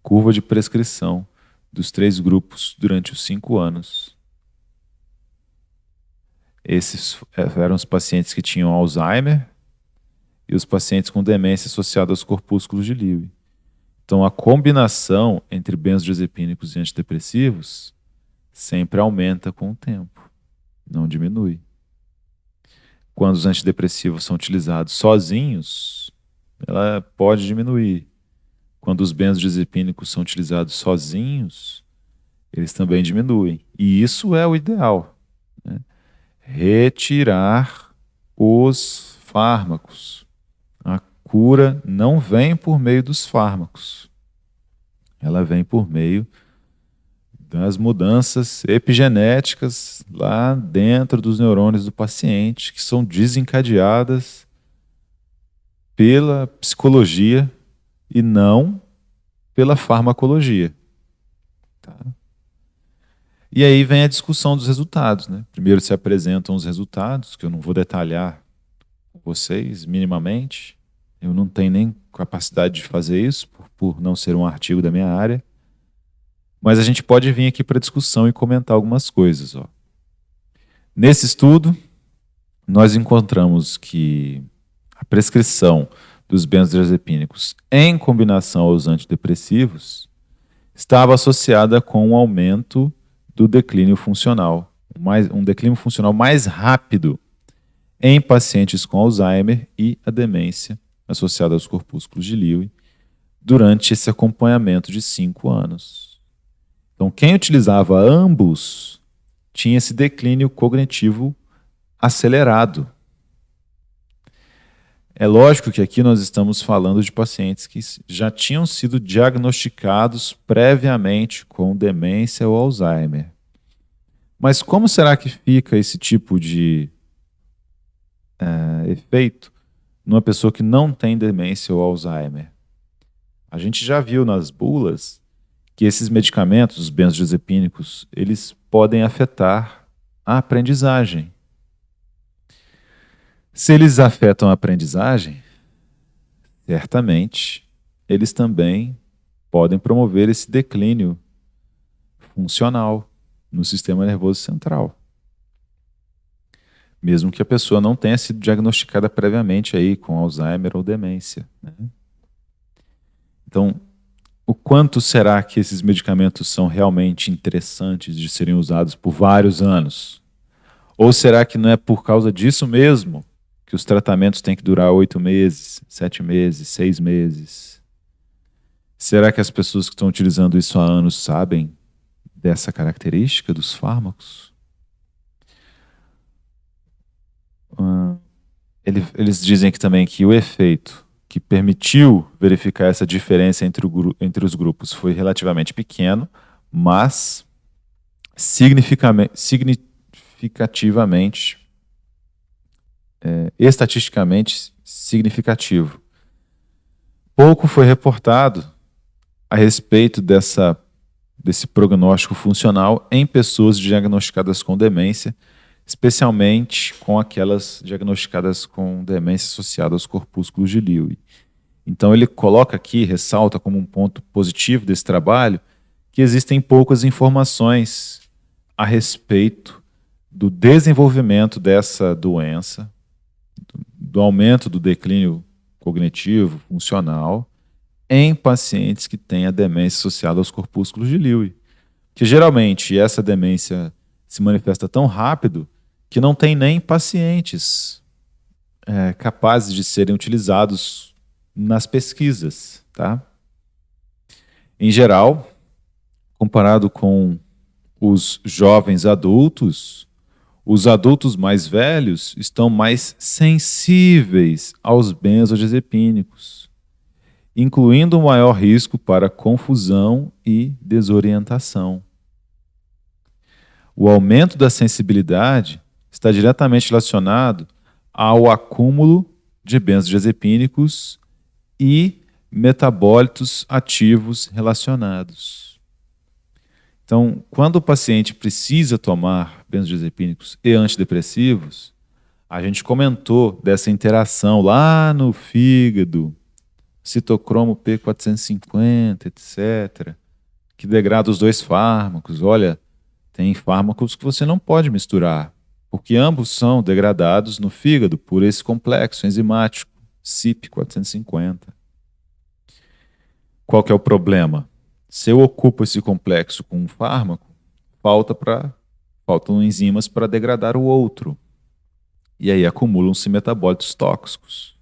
Curva de prescrição dos 3 grupos durante os 5 anos. Esses eram os pacientes que tinham Alzheimer e os pacientes com demência associada aos corpúsculos de Lewy. Então, a combinação entre benzodiazepínicos e antidepressivos sempre aumenta com o tempo, não diminui. Quando os antidepressivos são utilizados sozinhos, ela pode diminuir. Quando os benzodiazepínicos são utilizados sozinhos, eles também diminuem. E isso é o ideal, né? Retirar os fármacos. A cura não vem por meio dos fármacos. Ela vem por meio das mudanças epigenéticas lá dentro dos neurônios do paciente, que são desencadeadas pela psicologia e não pela farmacologia. Tá? E aí vem a discussão dos resultados. Né? Primeiro se apresentam os resultados, que eu não vou detalhar com vocês minimamente. Eu não tenho nem capacidade de fazer isso, por não ser um artigo da minha área. Mas a gente pode vir aqui para discussão e comentar algumas coisas. Ó. Nesse estudo, nós encontramos que a prescrição dos benzodiazepínicos em combinação aos antidepressivos estava associada com um aumento do declínio funcional, um declínio funcional mais rápido em pacientes com Alzheimer e a demência associada aos corpúsculos de Lewy durante esse acompanhamento de 5 anos. Então, quem utilizava ambos tinha esse declínio cognitivo acelerado. É lógico que aqui nós estamos falando de pacientes que já tinham sido diagnosticados previamente com demência ou Alzheimer. Mas como será que fica esse tipo de efeito numa pessoa que não tem demência ou Alzheimer? A gente já viu nas bulas que esses medicamentos, os benzodiazepínicos, eles podem afetar a aprendizagem. Se eles afetam a aprendizagem, certamente eles também podem promover esse declínio funcional no sistema nervoso central. Mesmo que a pessoa não tenha sido diagnosticada previamente aí com Alzheimer ou demência. Né? Então, o quanto será que esses medicamentos são realmente interessantes de serem usados por vários anos? Ou será que não é por causa disso mesmo que os tratamentos têm que durar 8 meses, 7 meses, 6 meses? Será que as pessoas que estão utilizando isso há anos sabem dessa característica dos fármacos? Eles dizem aqui também que o efeito que permitiu verificar essa diferença entre os grupos foi relativamente pequeno, mas significativamente, estatisticamente significativo. Pouco foi reportado a respeito desse prognóstico funcional em pessoas diagnosticadas com demência, especialmente com aquelas diagnosticadas com demência associada aos corpúsculos de Lewy. Então ele coloca aqui, ressalta como um ponto positivo desse trabalho, que existem poucas informações a respeito do desenvolvimento dessa doença, do aumento do declínio cognitivo, funcional, em pacientes que têm a demência associada aos corpúsculos de Lewy. Que geralmente essa demência se manifesta tão rápido que não tem nem pacientes capazes de serem utilizados nas pesquisas. Tá? Em geral, comparado com os jovens adultos, os adultos mais velhos estão mais sensíveis aos benzodiazepínicos, incluindo um maior risco para confusão e desorientação. O aumento da sensibilidade está diretamente relacionado ao acúmulo de benzodiazepínicos e metabólitos ativos relacionados. Então, quando o paciente precisa tomar benzodiazepínicos e antidepressivos, a gente comentou dessa interação lá no fígado, citocromo P450, etc., que degrada os dois fármacos. Olha, tem fármacos que você não pode misturar, porque ambos são degradados no fígado por esse complexo enzimático, CYP450. Qual que é o problema? Se eu ocupo esse complexo com um fármaco, faltam enzimas para degradar o outro. E aí acumulam-se metabólitos tóxicos.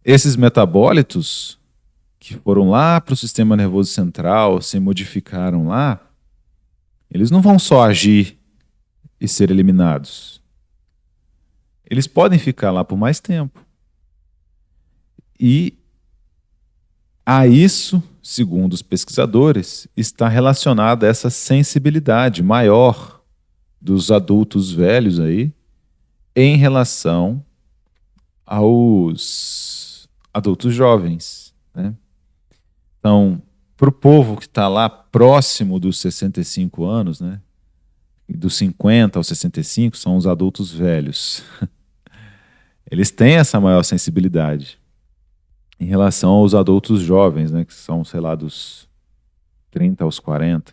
Esses metabólitos que foram lá para o sistema nervoso central, se modificaram lá, eles não vão só agir e ser eliminados. Eles podem ficar lá por mais tempo. E a isso segundo os pesquisadores, está relacionado a essa sensibilidade maior dos adultos velhos aí em relação aos adultos jovens, né? Então, para o povo que está lá próximo dos 65 anos, né? Dos 50 aos 65, são os adultos velhos. Eles têm essa maior sensibilidade em relação aos adultos jovens, né? Que são, sei lá, dos 30 aos 40.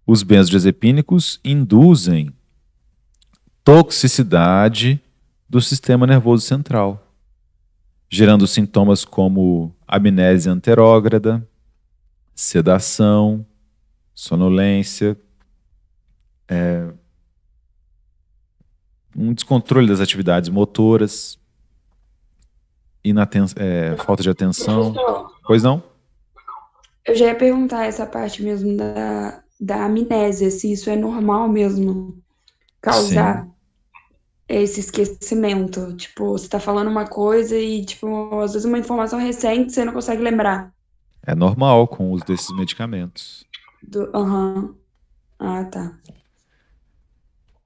Os benzodiazepínicos induzem toxicidade do sistema nervoso central, gerando sintomas como amnésia anterógrada, sedação, sonolência, um descontrole das atividades motoras, falta de atenção.
Professor,
Pois não?
eu já ia perguntar essa parte mesmo da amnésia, se isso é normal mesmo causar
Sim.
esse esquecimento. Tipo, você tá falando uma coisa e, tipo, às vezes uma informação recente você não consegue lembrar.
É normal com o uso desses medicamentos.
Aham. Ah, tá.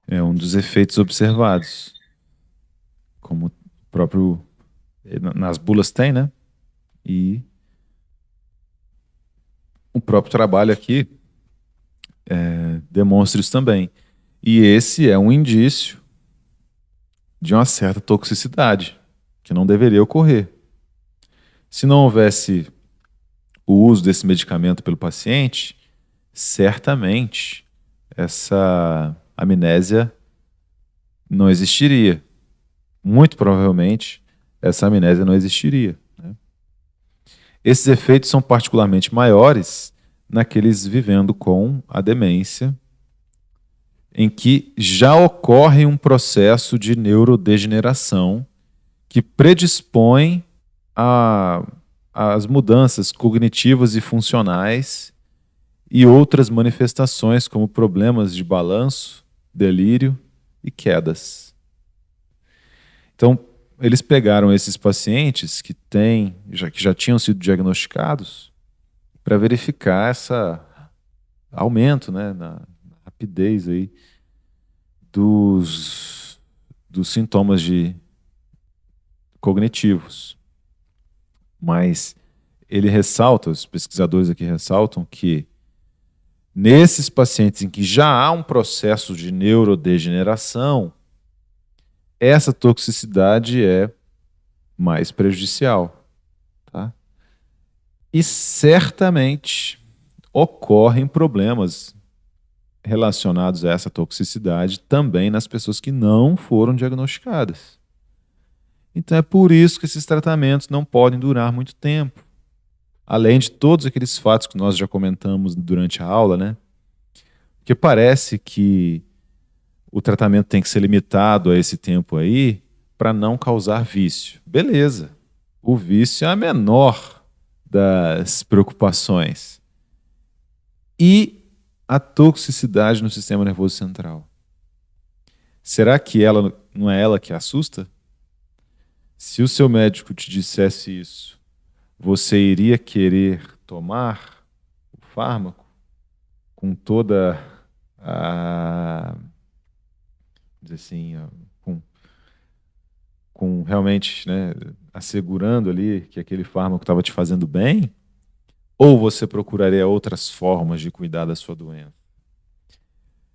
É um dos efeitos observados. Como o próprio. Nas bulas tem, né? E o próprio trabalho aqui demonstra isso também. E esse é um indício de uma certa toxicidade, que não deveria ocorrer. Se não houvesse o uso desse medicamento pelo paciente, certamente essa amnésia não existiria. Muito provavelmente essa amnésia não existiria, né? Esses efeitos são particularmente maiores naqueles vivendo com a demência, em que já ocorre um processo de neurodegeneração que predispõe às mudanças cognitivas e funcionais e outras manifestações como problemas de balanço, delírio e quedas. Então, eles pegaram esses pacientes que já tinham sido diagnosticados para verificar esse aumento, né, na rapidez aí dos sintomas cognitivos. Mas os pesquisadores aqui ressaltam que nesses pacientes em que já há um processo de neurodegeneração, essa toxicidade é mais prejudicial, tá? E certamente ocorrem problemas relacionados a essa toxicidade também nas pessoas que não foram diagnosticadas. Então é por isso que esses tratamentos não podem durar muito tempo. Além de todos aqueles fatos que nós já comentamos durante a aula, né? Porque parece que o tratamento tem que ser limitado a esse tempo aí para não causar vício. Beleza. O vício é a menor das preocupações. E a toxicidade no sistema nervoso central. Será que não é ela que assusta? Se o seu médico te dissesse isso, você iria querer tomar o fármaco com toda a, dizer assim, com realmente, né, assegurando ali que aquele fármaco estava te fazendo bem? Ou você procuraria outras formas de cuidar da sua doença?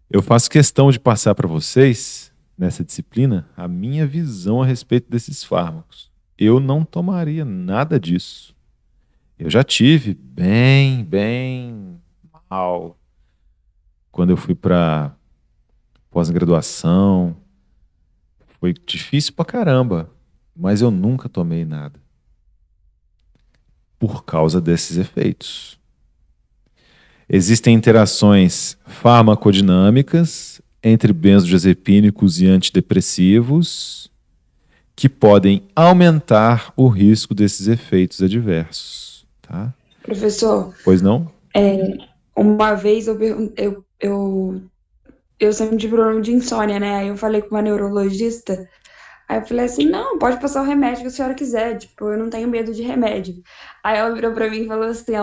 Eu faço questão de passar para vocês, nessa disciplina, a minha visão a respeito desses fármacos. Eu não tomaria nada disso. Eu já tive bem mal quando eu fui para pós-graduação. Foi difícil pra caramba, mas eu nunca tomei nada por causa desses efeitos. Existem interações farmacodinâmicas entre benzodiazepínicos e antidepressivos que podem aumentar o risco desses efeitos adversos, tá?
Professor,
Pois não?
uma vez eu sempre tive problema de insônia, né? Aí eu falei com uma neurologista, Aí eu falei assim, não, pode passar o remédio que a senhora quiser, tipo, eu não tenho medo de remédio. Aí ela virou pra mim e falou assim,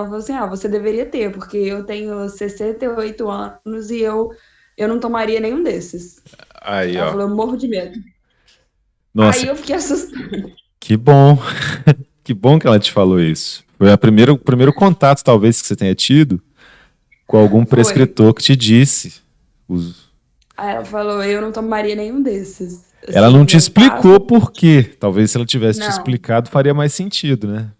você deveria ter, porque eu tenho 68 anos e eu não tomaria nenhum desses.
Aí,
Ela
ó.
falou, eu morro de medo.
Nossa,
Aí eu fiquei assustada.
que bom. Que bom que ela te falou isso. Foi o primeiro contato, talvez, que você tenha tido com algum
Foi.
prescritor que te disse. Os-
Aí ela falou, eu não tomaria nenhum desses.
Ela não
Assim,
te
eu
explicou
passo.
por quê. Talvez se ela tivesse te
Não,
explicado, faria mais sentido, né?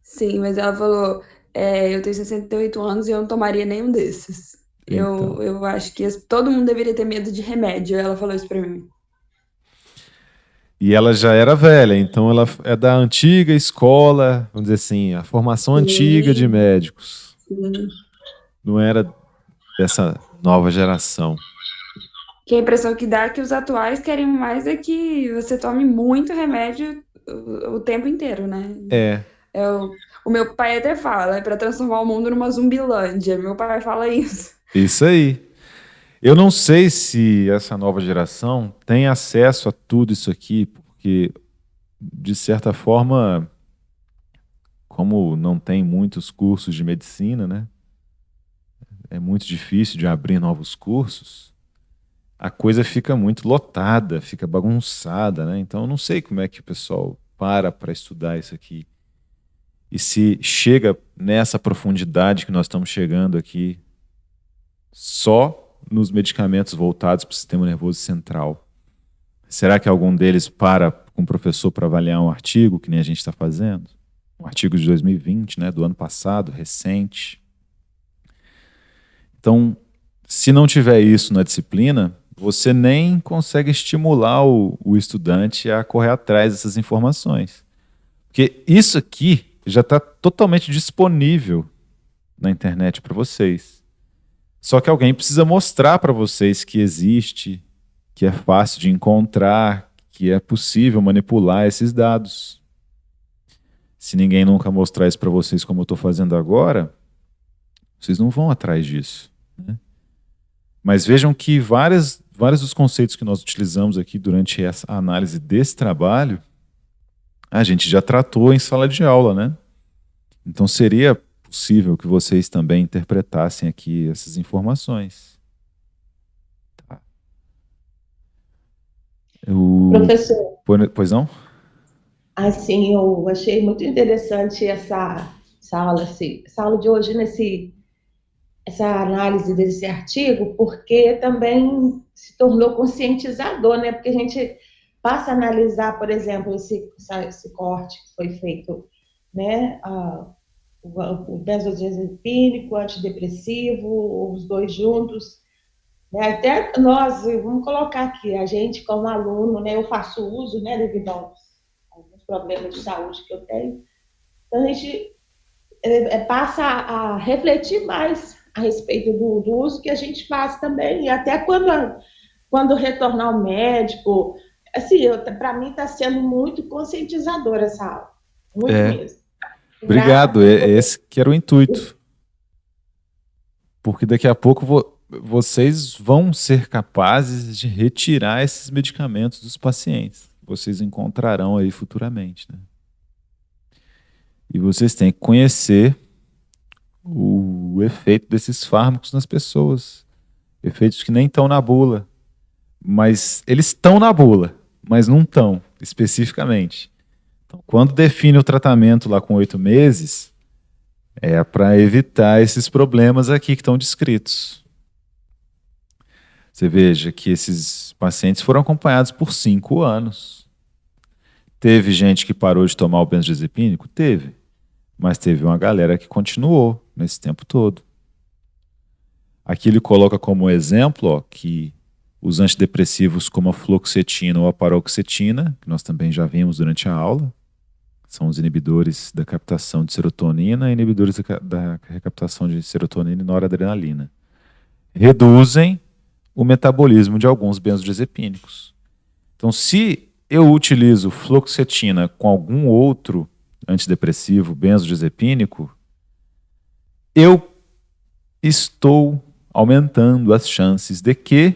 sim, mas ela falou, eu tenho 68 anos e eu não tomaria nenhum desses.
Então.
Eu acho que todo mundo deveria ter medo de remédio. Ela falou isso pra mim.
E ela já era velha, então ela é da antiga escola, vamos dizer assim, a formação antiga de
Sim,
médicos.
sim.
Não era dessa nova geração.
Que a impressão que dá é que os atuais querem mais é que você tome muito remédio o tempo inteiro, né?
É,
É o meu pai até fala, é pra transformar o mundo numa zumbilândia. Meu pai fala isso.
isso aí. Eu não sei se essa nova geração tem acesso a tudo isso aqui, porque, de certa forma, como não tem muitos cursos de medicina, né? É muito difícil de abrir novos cursos. A coisa fica muito lotada, fica bagunçada, né? Então eu não sei como é que o pessoal para estudar isso aqui. E se chega nessa profundidade que nós estamos chegando aqui, só nos medicamentos voltados para o sistema nervoso central. Será que algum deles para com o professor para avaliar um artigo, que nem a gente está fazendo? Um artigo de 2020, né, do ano passado, recente. Então, se não tiver isso na disciplina, você nem consegue estimular o estudante a correr atrás dessas informações. Porque isso aqui já está totalmente disponível na internet para vocês. Só que alguém precisa mostrar para vocês que existe, que é fácil de encontrar, que é possível manipular esses dados. Se ninguém nunca mostrar isso para vocês como eu estou fazendo agora, vocês não vão atrás disso, né? Mas vejam que vários dos conceitos que nós utilizamos aqui durante essa análise desse trabalho, a gente já tratou em sala de aula, né? Então seria possível que vocês também interpretassem aqui essas informações. Tá.
Professor,
Pois não?
assim, eu achei muito interessante essa aula, essa aula de hoje, essa análise desse artigo, porque também se tornou conscientizador, né? Porque a gente passa a analisar, por exemplo, esse corte que foi feito, né? O benzodiazepínico, o antidepressivo, os dois juntos, né? Até nós, vamos colocar aqui, a gente como aluno, né? Eu faço uso, né? Devido aos alguns problemas de saúde que eu tenho. Então, a gente passa a refletir mais a respeito do uso que a gente faz também, e até quando retornar ao médico, assim, para mim está sendo muito conscientizadora essa aula, muito
É.
mesmo. Graças a
Obrigado.
Deus.
Esse que era o intuito. Porque daqui a pouco vocês vão ser capazes de retirar esses medicamentos dos pacientes. Vocês encontrarão aí futuramente, né? E vocês têm que conhecer o efeito desses fármacos nas pessoas. Efeitos que nem estão na bula. Mas eles estão na bula, mas não estão especificamente. Então, quando define o tratamento lá com 8 meses, é para evitar esses problemas aqui que estão descritos. Você veja que esses pacientes foram acompanhados por 5 anos. Teve gente que parou de tomar o benzodiazepínico? Teve. Mas teve uma galera que continuou nesse tempo todo. Aqui ele coloca como exemplo, ó, que os antidepressivos como a fluoxetina ou a paroxetina, que nós também já vimos durante a aula, são os inibidores da captação de serotonina e inibidores da recaptação de serotonina e noradrenalina. Reduzem o metabolismo de alguns benzodiazepínicos. Então, se eu utilizo fluoxetina com algum outro antidepressivo benzodiazepínico, eu estou aumentando as chances de que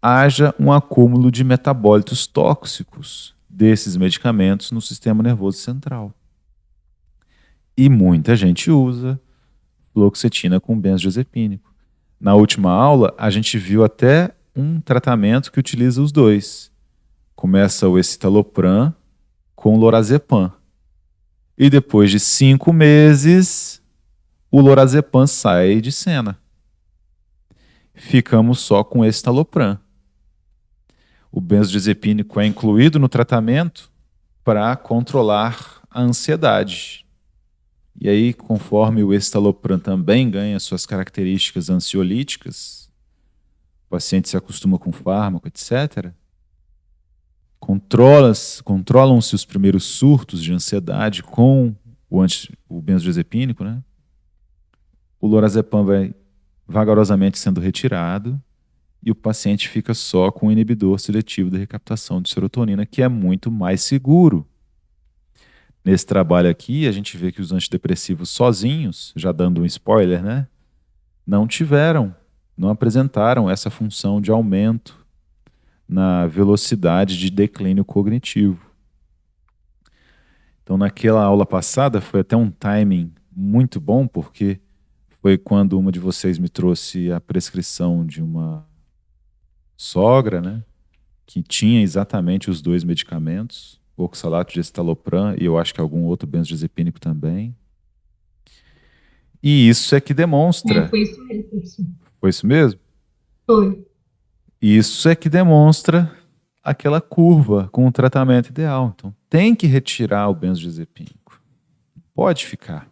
haja um acúmulo de metabólitos tóxicos desses medicamentos no sistema nervoso central. E muita gente usa fluoxetina com benzodiazepínico. Na última aula, a gente viu até um tratamento que utiliza os dois. Começa o escitalopram com lorazepam. E depois de 5 meses, o lorazepam sai de cena. Ficamos só com escitalopram. O benzodiazepínico é incluído no tratamento para controlar a ansiedade. E aí, conforme o escitalopram também ganha suas características ansiolíticas, o paciente se acostuma com fármaco, etc., controlam-se os primeiros surtos de ansiedade com o benzodiazepínico, né? O lorazepam vai vagarosamente sendo retirado e o paciente fica só com o inibidor seletivo da recaptação de serotonina, que é muito mais seguro. Nesse trabalho aqui, a gente vê que os antidepressivos sozinhos, já dando um spoiler, né, não apresentaram essa função de aumento na velocidade de declínio cognitivo. Então, naquela aula passada, foi até um timing muito bom, porque foi quando uma de vocês me trouxe a prescrição de uma sogra, né, que tinha exatamente os 2 medicamentos, oxalato de escitalopram e eu acho que algum outro benzodiazepínico também. E isso é que demonstra...
Foi isso mesmo.
Foi isso mesmo?
Foi.
Isso é que demonstra aquela curva com o tratamento ideal. Então, tem que retirar o benzodiazepínico. Pode ficar.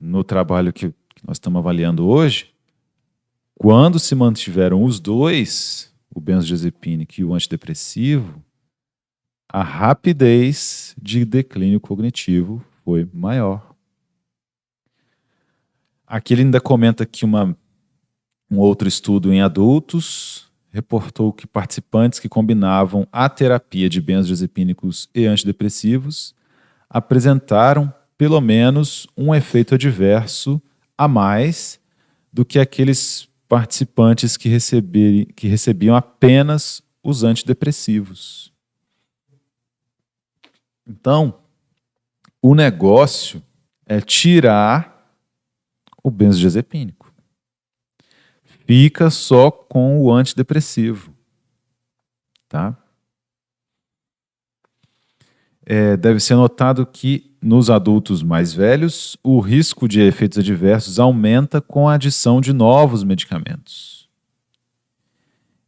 No trabalho que nós estamos avaliando hoje, quando se mantiveram os 2, o benzodiazepínico e o antidepressivo, a rapidez de declínio cognitivo foi maior. Aqui ele ainda comenta que um outro estudo em adultos reportou que participantes que combinavam a terapia de benzodiazepínicos e antidepressivos apresentaram pelo menos um efeito adverso a mais do que aqueles participantes que recebiam apenas os antidepressivos. Então, o negócio é tirar o benzodiazepínico. Fica só com o antidepressivo. Tá? Deve ser notado que nos adultos mais velhos, o risco de efeitos adversos aumenta com a adição de novos medicamentos.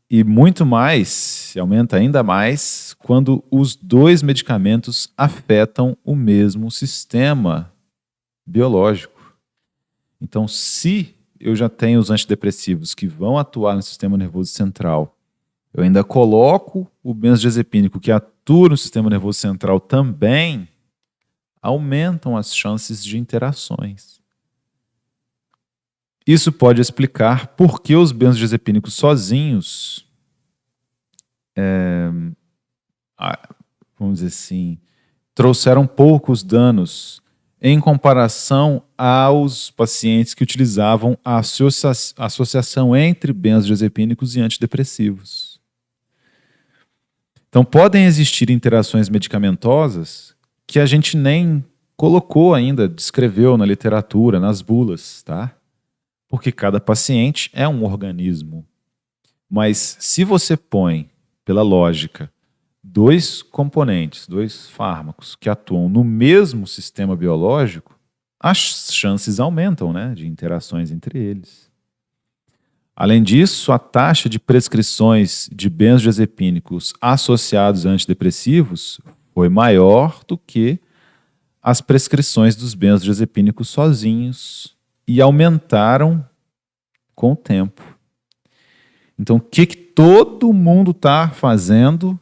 E muito mais, aumenta ainda mais, quando os 2 medicamentos afetam o mesmo sistema biológico. Então, se eu já tenho os antidepressivos que vão atuar no sistema nervoso central, eu ainda coloco o benzodiazepínico que atua no sistema nervoso central também, aumentam as chances de interações. Isso pode explicar por que os benzodiazepínicos sozinhos, vamos dizer assim, trouxeram poucos danos em comparação aos pacientes que utilizavam a associação entre benzodiazepínicos e antidepressivos. Então, podem existir interações medicamentosas que a gente nem colocou ainda, descreveu na literatura, nas bulas, tá? Porque cada paciente é um organismo. Mas se você põe, pela lógica, 2 componentes, 2 fármacos que atuam no mesmo sistema biológico, as chances aumentam, né, de interações entre eles. Além disso, a taxa de prescrições de benzodiazepínicos associados a antidepressivos foi maior do que as prescrições dos benzodiazepínicos sozinhos e aumentaram com o tempo. Então, o que todo mundo está fazendo?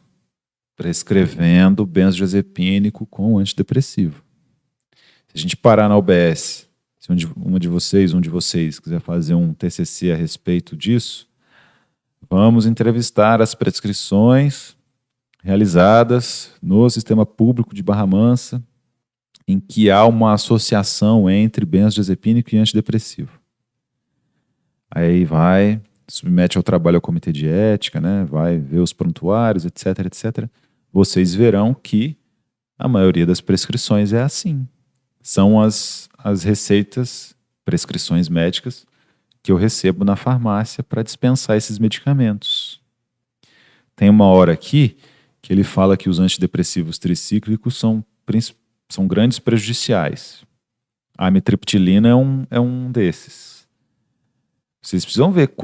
Prescrevendo benzodiazepínico com antidepressivo. Se a gente parar na UBS, se um de vocês quiser fazer um TCC a respeito disso, vamos entrevistar as prescrições realizadas no sistema público de Barra Mansa, em que há uma associação entre benzodiazepínico e antidepressivo. Aí vai submete ao trabalho ao comitê de ética, né? Vai ver os prontuários, etc, etc. Vocês verão que a maioria das prescrições é assim. São as receitas, prescrições médicas que eu recebo na farmácia para dispensar esses medicamentos. Tem uma hora aqui que ele fala que os antidepressivos tricíclicos são grandes prejudiciais. A amitriptilina é um desses. Vocês precisam ver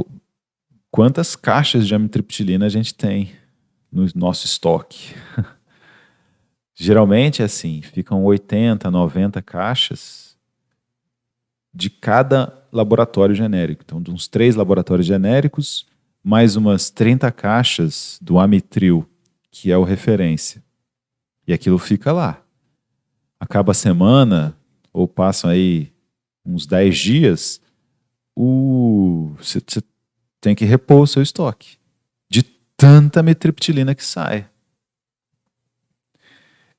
quantas caixas de amitriptilina a gente tem no nosso estoque. Geralmente, assim, ficam 80, 90 caixas de cada laboratório genérico. Então, de uns 3 laboratórios genéricos, mais umas 30 caixas do Amitril, que é o referência. E aquilo fica lá. Acaba a semana, ou passam aí uns 10 dias, você tem que repor o seu estoque. De tanta amitriptilina que sai.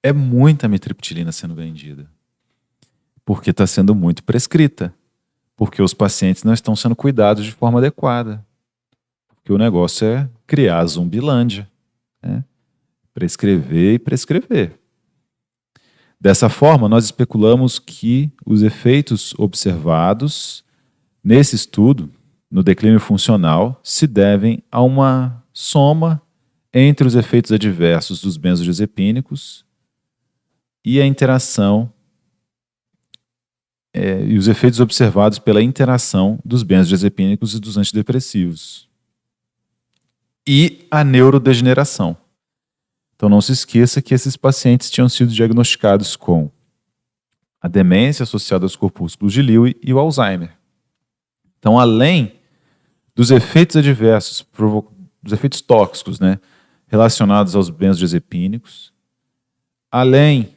É muita amitriptilina sendo vendida. Porque está sendo muito prescrita. Porque os pacientes não estão sendo cuidados de forma adequada. Porque o negócio é criar a zumbilândia. Né? Prescrever e prescrever. Dessa forma, nós especulamos que os efeitos observados nesse estudo, no declínio funcional, se devem a uma soma entre os efeitos adversos dos benzodiazepínicos e a interação e os efeitos observados pela interação dos benzodiazepínicos e dos antidepressivos. E a neurodegeneração. Então não se esqueça que esses pacientes tinham sido diagnosticados com a demência associada aos corpúsculos de Lewy e o Alzheimer. Então, além dos efeitos adversos, dos efeitos tóxicos, né, relacionados aos benzodiazepínicos, além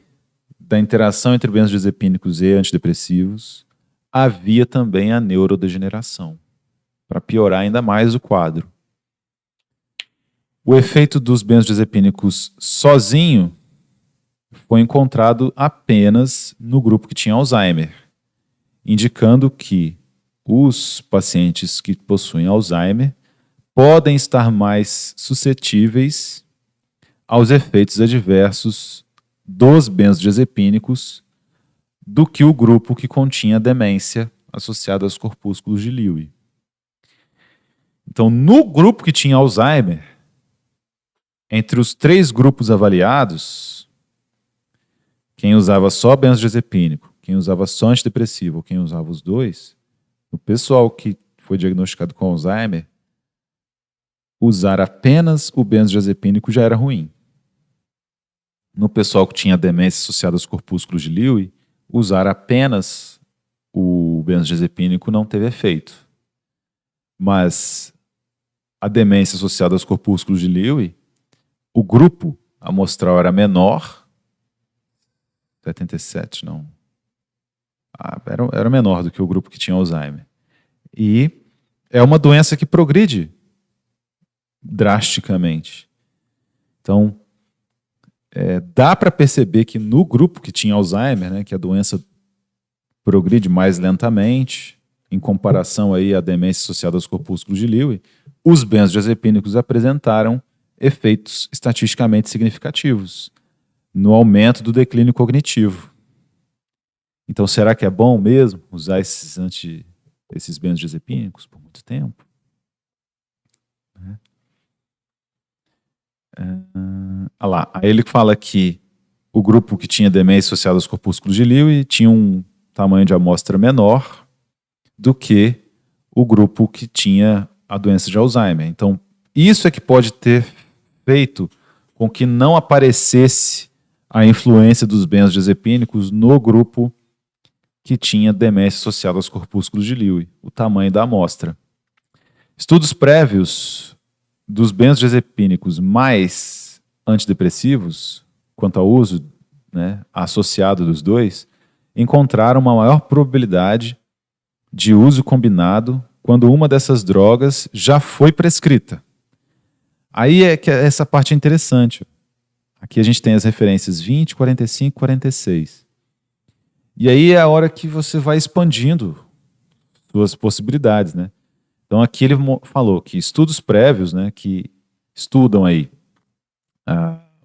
da interação entre benzodiazepínicos e antidepressivos, havia também a neurodegeneração, para piorar ainda mais o quadro. O efeito dos benzodiazepínicos sozinho foi encontrado apenas no grupo que tinha Alzheimer, indicando que os pacientes que possuem Alzheimer podem estar mais suscetíveis aos efeitos adversos dos benzodiazepínicos do que o grupo que continha demência associada aos corpúsculos de Lewy. Então, no grupo que tinha Alzheimer, entre os 3 grupos avaliados, quem usava só benzodiazepínico, quem usava só antidepressivo, ou quem usava os 2, o pessoal que foi diagnosticado com Alzheimer, usar apenas o benzodiazepínico já era ruim. No pessoal que tinha demência associada aos corpúsculos de Lewy, usar apenas o benzodiazepínico não teve efeito. Mas a demência associada aos corpúsculos de Lewy, o grupo amostral era menor, 77 não, era menor do que o grupo que tinha Alzheimer. E é uma doença que progride drasticamente. Então, dá para perceber que no grupo que tinha Alzheimer, né, que a doença progride mais lentamente, em comparação aí à demência associada aos corpúsculos de Lewy, os benzodiazepínicos apresentaram efeitos estatisticamente significativos no aumento do declínio cognitivo. Então, será que é bom mesmo usar esses benzodiazepínicos por muito tempo? Aí ele fala que o grupo que tinha demência associada aos corpúsculos de Lewy tinha um tamanho de amostra menor do que o grupo que tinha a doença de Alzheimer. Então, isso é que pode ter feito com que não aparecesse a influência dos benzodiazepínicos no grupo que tinha demência associada aos corpúsculos de Lewy, o tamanho da amostra. Estudos prévios dos benzodiazepínicos mais antidepressivos, quanto ao uso, né, associado dos 2, encontraram uma maior probabilidade de uso combinado quando uma dessas drogas já foi prescrita. Aí é que essa parte é interessante. Aqui a gente tem as referências 20, 45, 46. E aí é a hora que você vai expandindo suas possibilidades, né? Então aqui ele falou que estudos prévios, né, que estudam aí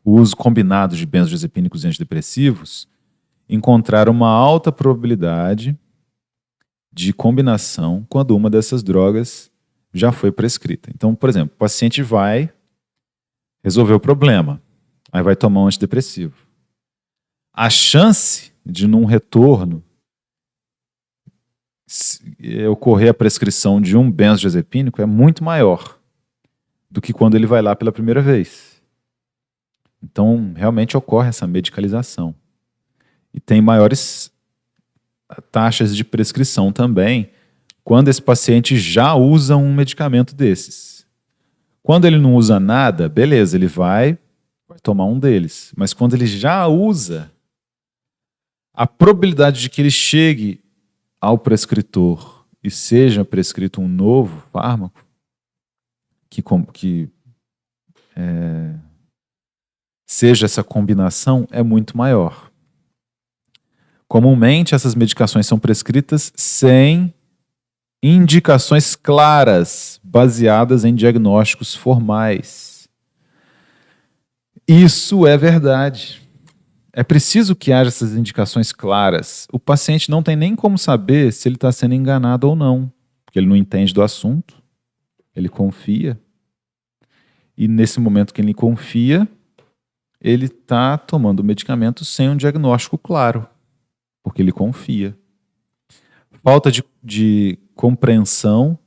o uso combinado de benzodiazepínicos e antidepressivos, encontraram uma alta probabilidade de combinação quando uma dessas drogas já foi prescrita. Então, por exemplo, o paciente vai resolver o problema, aí vai tomar um antidepressivo. A chance de, num retorno, ocorrer a prescrição de um benzodiazepínico é muito maior do que quando ele vai lá pela primeira vez. Então, realmente ocorre essa medicalização. E tem maiores taxas de prescrição também quando esse paciente já usa um medicamento desses. Quando ele não usa nada, beleza, ele vai tomar um deles. Mas quando ele já usa, a probabilidade de que ele chegue ao prescritor e seja prescrito um novo fármaco que seja essa combinação é muito maior. Comumente, essas medicações são prescritas sem indicações claras, baseadas em diagnósticos formais. Isso é verdade. É preciso que haja essas indicações claras. O paciente não tem nem como saber se ele está sendo enganado ou não, porque ele não entende do assunto, ele confia. E nesse momento que ele confia, ele está tomando o medicamento sem um diagnóstico claro, porque ele confia. Falta de compreensão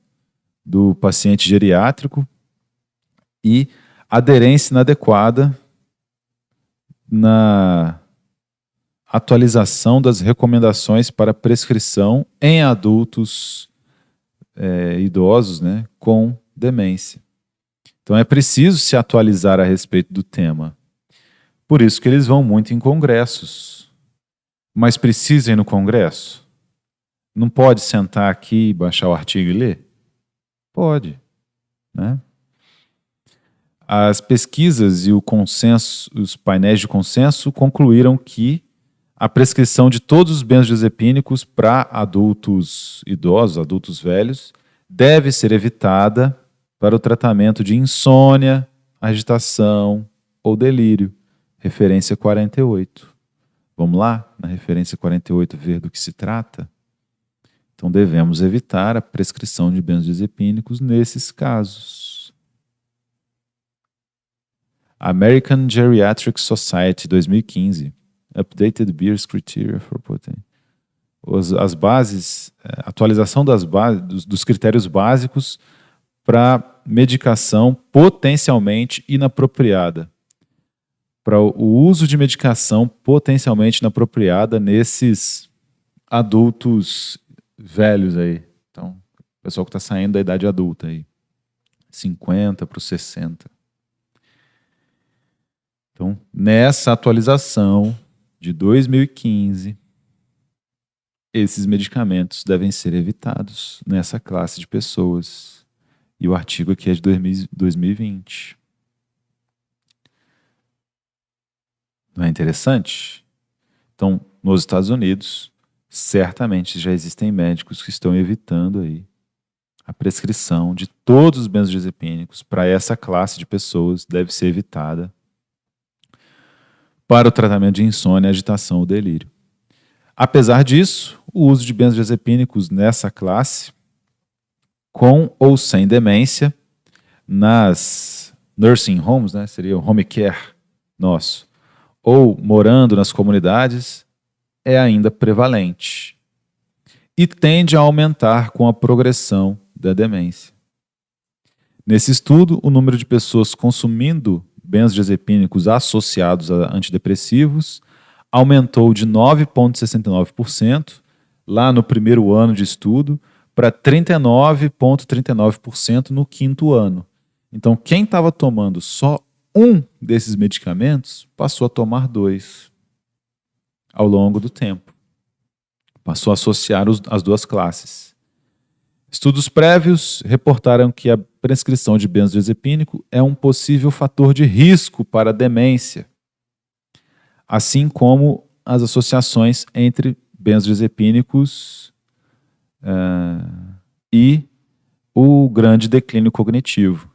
do paciente geriátrico e aderência inadequada na atualização das recomendações para prescrição em adultos idosos, né, com demência. Então é preciso se atualizar a respeito do tema. Por isso que eles vão muito em congressos. Mas precisa ir no congresso? Não pode sentar aqui, baixar o artigo e ler? Pode, né? As pesquisas e o consenso, os painéis de consenso concluíram que a prescrição de todos os benzodiazepínicos para adultos idosos, adultos velhos, deve ser evitada para o tratamento de insônia, agitação ou delírio. Referência 48. Vamos lá, na referência 48, ver do que se trata? Então devemos evitar a prescrição de benzodiazepínicos nesses casos. American Geriatric Society, 2015. Updated Beers Criteria for Protein. As bases, atualização das bases, dos critérios básicos para medicação potencialmente inapropriada. Para o uso de medicação potencialmente inapropriada nesses adultos velhos aí. Então, o pessoal que está saindo da idade adulta aí. 50 para os 60. Então, nessa atualização de 2015, esses medicamentos devem ser evitados nessa classe de pessoas. E o artigo aqui é de 2020. Não é interessante? Então, nos Estados Unidos, certamente já existem médicos que estão evitando aí a prescrição de todos os benzodiazepínicos para essa classe de pessoas, deve ser evitada para o tratamento de insônia, agitação ou delírio. Apesar disso, o uso de benzodiazepínicos nessa classe, com ou sem demência, nas nursing homes, né, seria o home care nosso, ou morando nas comunidades, é ainda prevalente e tende a aumentar com a progressão da demência. Nesse estudo, o número de pessoas consumindo benzodiazepínicos associados a antidepressivos aumentou de 9,69% lá no primeiro ano de estudo para 39,39% no quinto ano. Então, quem estava tomando só um desses medicamentos passou a tomar 2 ao longo do tempo. Passou a associar as duas classes. Estudos prévios reportaram que a prescrição de benzodiazepínico é um possível fator de risco para a demência, assim como as associações entre benzodiazepínicos e o grande declínio cognitivo.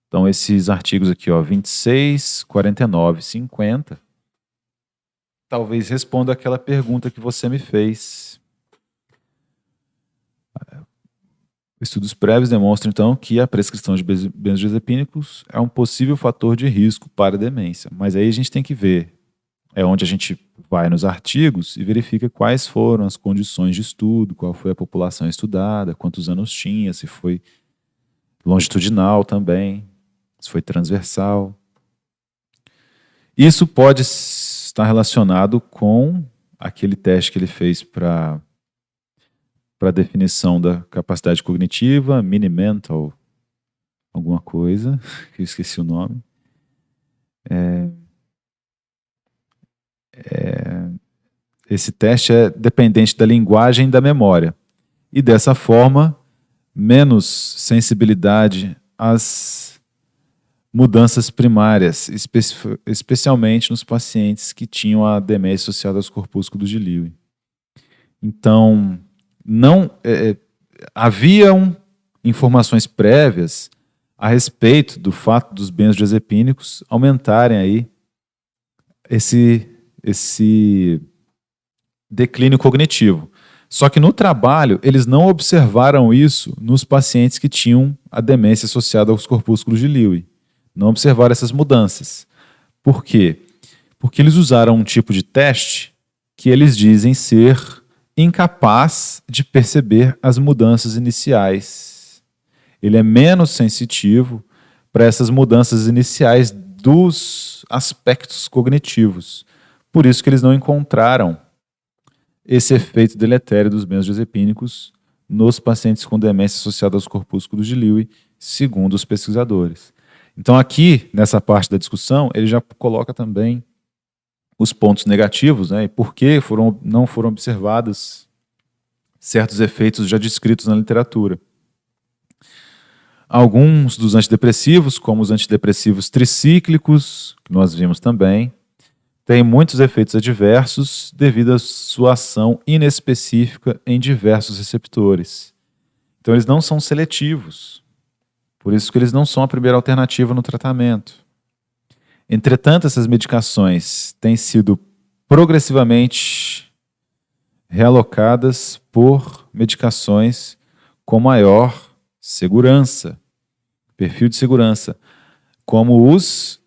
Então, esses artigos aqui, 26, 49, 50, talvez responda aquela pergunta que você me fez. Estudos prévios demonstram, então, que a prescrição de benzodiazepínicos é um possível fator de risco para a demência. Mas aí a gente tem que ver, é onde a gente vai nos artigos e verifica quais foram as condições de estudo, qual foi a população estudada, quantos anos tinha, se foi longitudinal também, se foi transversal. Isso pode estar relacionado com aquele teste que ele fez para a definição da capacidade cognitiva, Mini-Mental, alguma coisa, que eu esqueci o nome. Esse teste é dependente da linguagem e da memória. E dessa forma, menos sensibilidade às mudanças primárias, especialmente nos pacientes que tinham a demência associada aos corpúsculos de Lewy. Então, haviam informações prévias a respeito do fato dos benzodiazepínicos aumentarem aí esse declínio cognitivo. Só que no trabalho, eles não observaram isso nos pacientes que tinham a demência associada aos corpúsculos de Lewy. Não observaram essas mudanças. Por quê? Porque eles usaram um tipo de teste que eles dizem ser incapaz de perceber as mudanças iniciais. Ele é menos sensitivo para essas mudanças iniciais dos aspectos cognitivos. Por isso que eles não encontraram esse efeito deletério dos benzodiazepínicos nos pacientes com demência associada aos corpúsculos de Lewy, segundo os pesquisadores. Então aqui, nessa parte da discussão, ele já coloca também os pontos negativos, né, e por que não foram observados certos efeitos já descritos na literatura. Alguns dos antidepressivos, como os antidepressivos tricíclicos, que nós vimos também, têm muitos efeitos adversos devido à sua ação inespecífica em diversos receptores. Então eles não são seletivos, por isso que eles não são a primeira alternativa no tratamento. Entretanto, essas medicações têm sido progressivamente realocadas por medicações com maior segurança, perfil de segurança, como os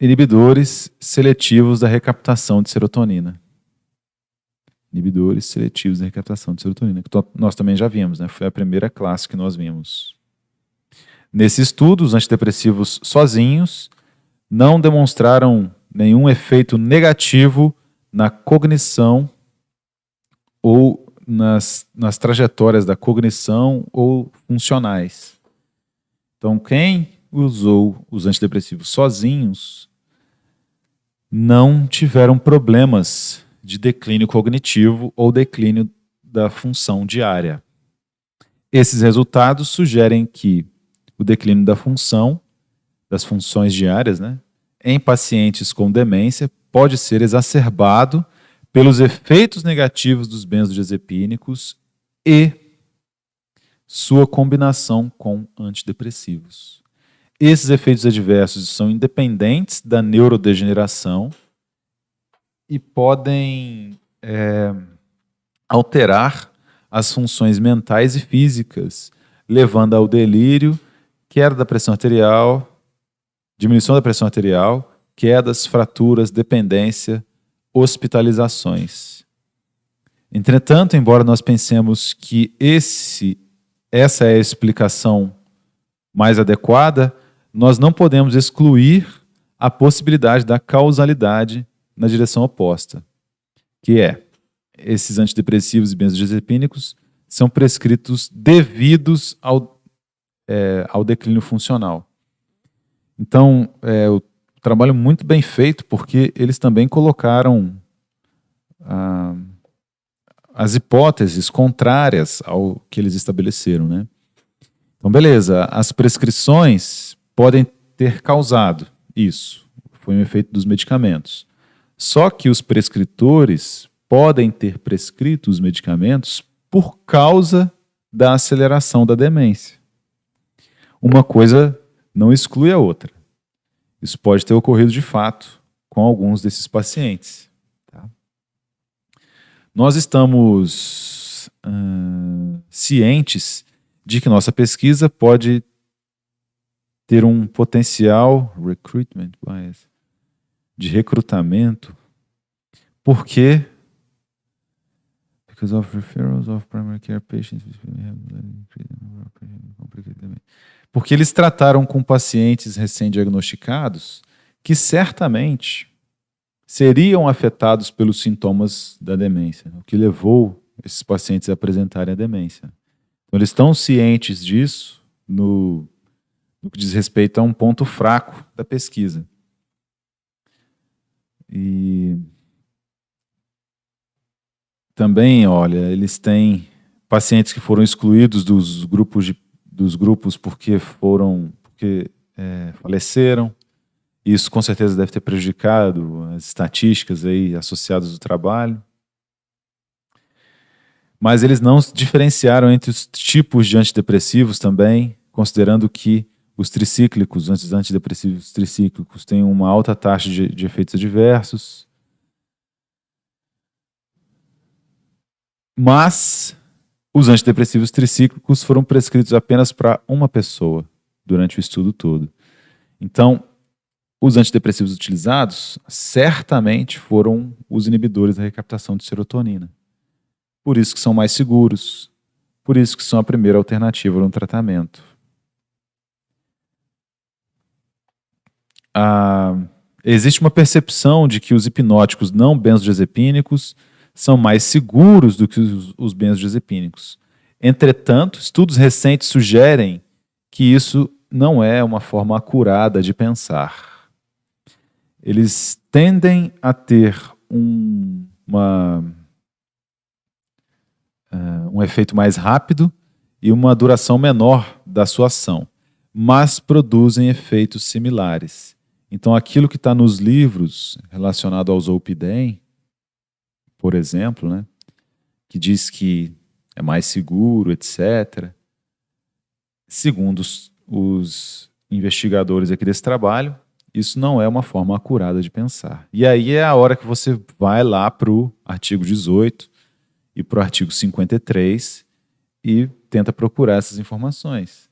inibidores seletivos da recaptação de serotonina. Inibidores seletivos da recaptação de serotonina, que nós também já vimos, né? Foi a primeira classe que nós vimos. Nesse estudo, os antidepressivos sozinhos não demonstraram nenhum efeito negativo na cognição ou nas trajetórias da cognição ou funcionais. Então, quem usou os antidepressivos sozinhos não tiveram problemas de declínio cognitivo ou declínio da função diária. Esses resultados sugerem que o declínio da função, das funções diárias, né, em pacientes com demência pode ser exacerbado pelos efeitos negativos dos benzodiazepínicos e sua combinação com antidepressivos. Esses efeitos adversos são independentes da neurodegeneração e podem alterar as funções mentais e físicas, levando ao delírio, queda da pressão arterial, diminuição da pressão arterial, quedas, fraturas, dependência, hospitalizações. Entretanto, embora nós pensemos que essa é a explicação mais adequada, nós não podemos excluir a possibilidade da causalidade na direção oposta, que é, esses antidepressivos e benzodiazepínicos são prescritos devidos ao declínio funcional. Então, o trabalho muito bem feito, porque eles também colocaram as hipóteses contrárias ao que eles estabeleceram, né? Então, beleza, as prescrições podem ter causado isso, foi um efeito dos medicamentos. Só que os prescritores podem ter prescrito os medicamentos por causa da aceleração da demência. Uma coisa não exclui a outra. Isso pode ter ocorrido de fato com alguns desses pacientes. Tá? Nós estamos cientes de que nossa pesquisa pode ter um potencial recruitment bias, de recrutamento, porque because of referrals of primary care patients, porque eles trataram com pacientes recém-diagnosticados que certamente seriam afetados pelos sintomas da demência, o que levou esses pacientes a apresentarem a demência. Então, eles estão cientes disso no que diz respeito a um ponto fraco da pesquisa. E também, olha, eles têm pacientes que foram excluídos dos grupos porque faleceram. Isso com certeza deve ter prejudicado as estatísticas aí associadas ao trabalho. Mas eles não diferenciaram entre os tipos de antidepressivos também, considerando que os tricíclicos, antidepressivos tricíclicos, têm uma alta taxa de efeitos adversos. Mas os antidepressivos tricíclicos foram prescritos apenas para uma pessoa durante o estudo todo. Então, os antidepressivos utilizados certamente foram os inibidores da recaptação de serotonina. Por isso que são mais seguros, por isso que são a primeira alternativa no tratamento. Existe uma percepção de que os hipnóticos não benzodiazepínicos são mais seguros do que os benzodiazepínicos. Entretanto, estudos recentes sugerem que isso não é uma forma acurada de pensar. Eles tendem a ter um efeito mais rápido e uma duração menor da sua ação, mas produzem efeitos similares. Então, aquilo que está nos livros relacionado ao Zolpidem, por exemplo, né, que diz que é mais seguro, etc., segundo os investigadores aqui desse trabalho, isso não é uma forma acurada de pensar. E aí é a hora que você vai lá para o artigo 18 e para o artigo 53 e tenta procurar essas informações.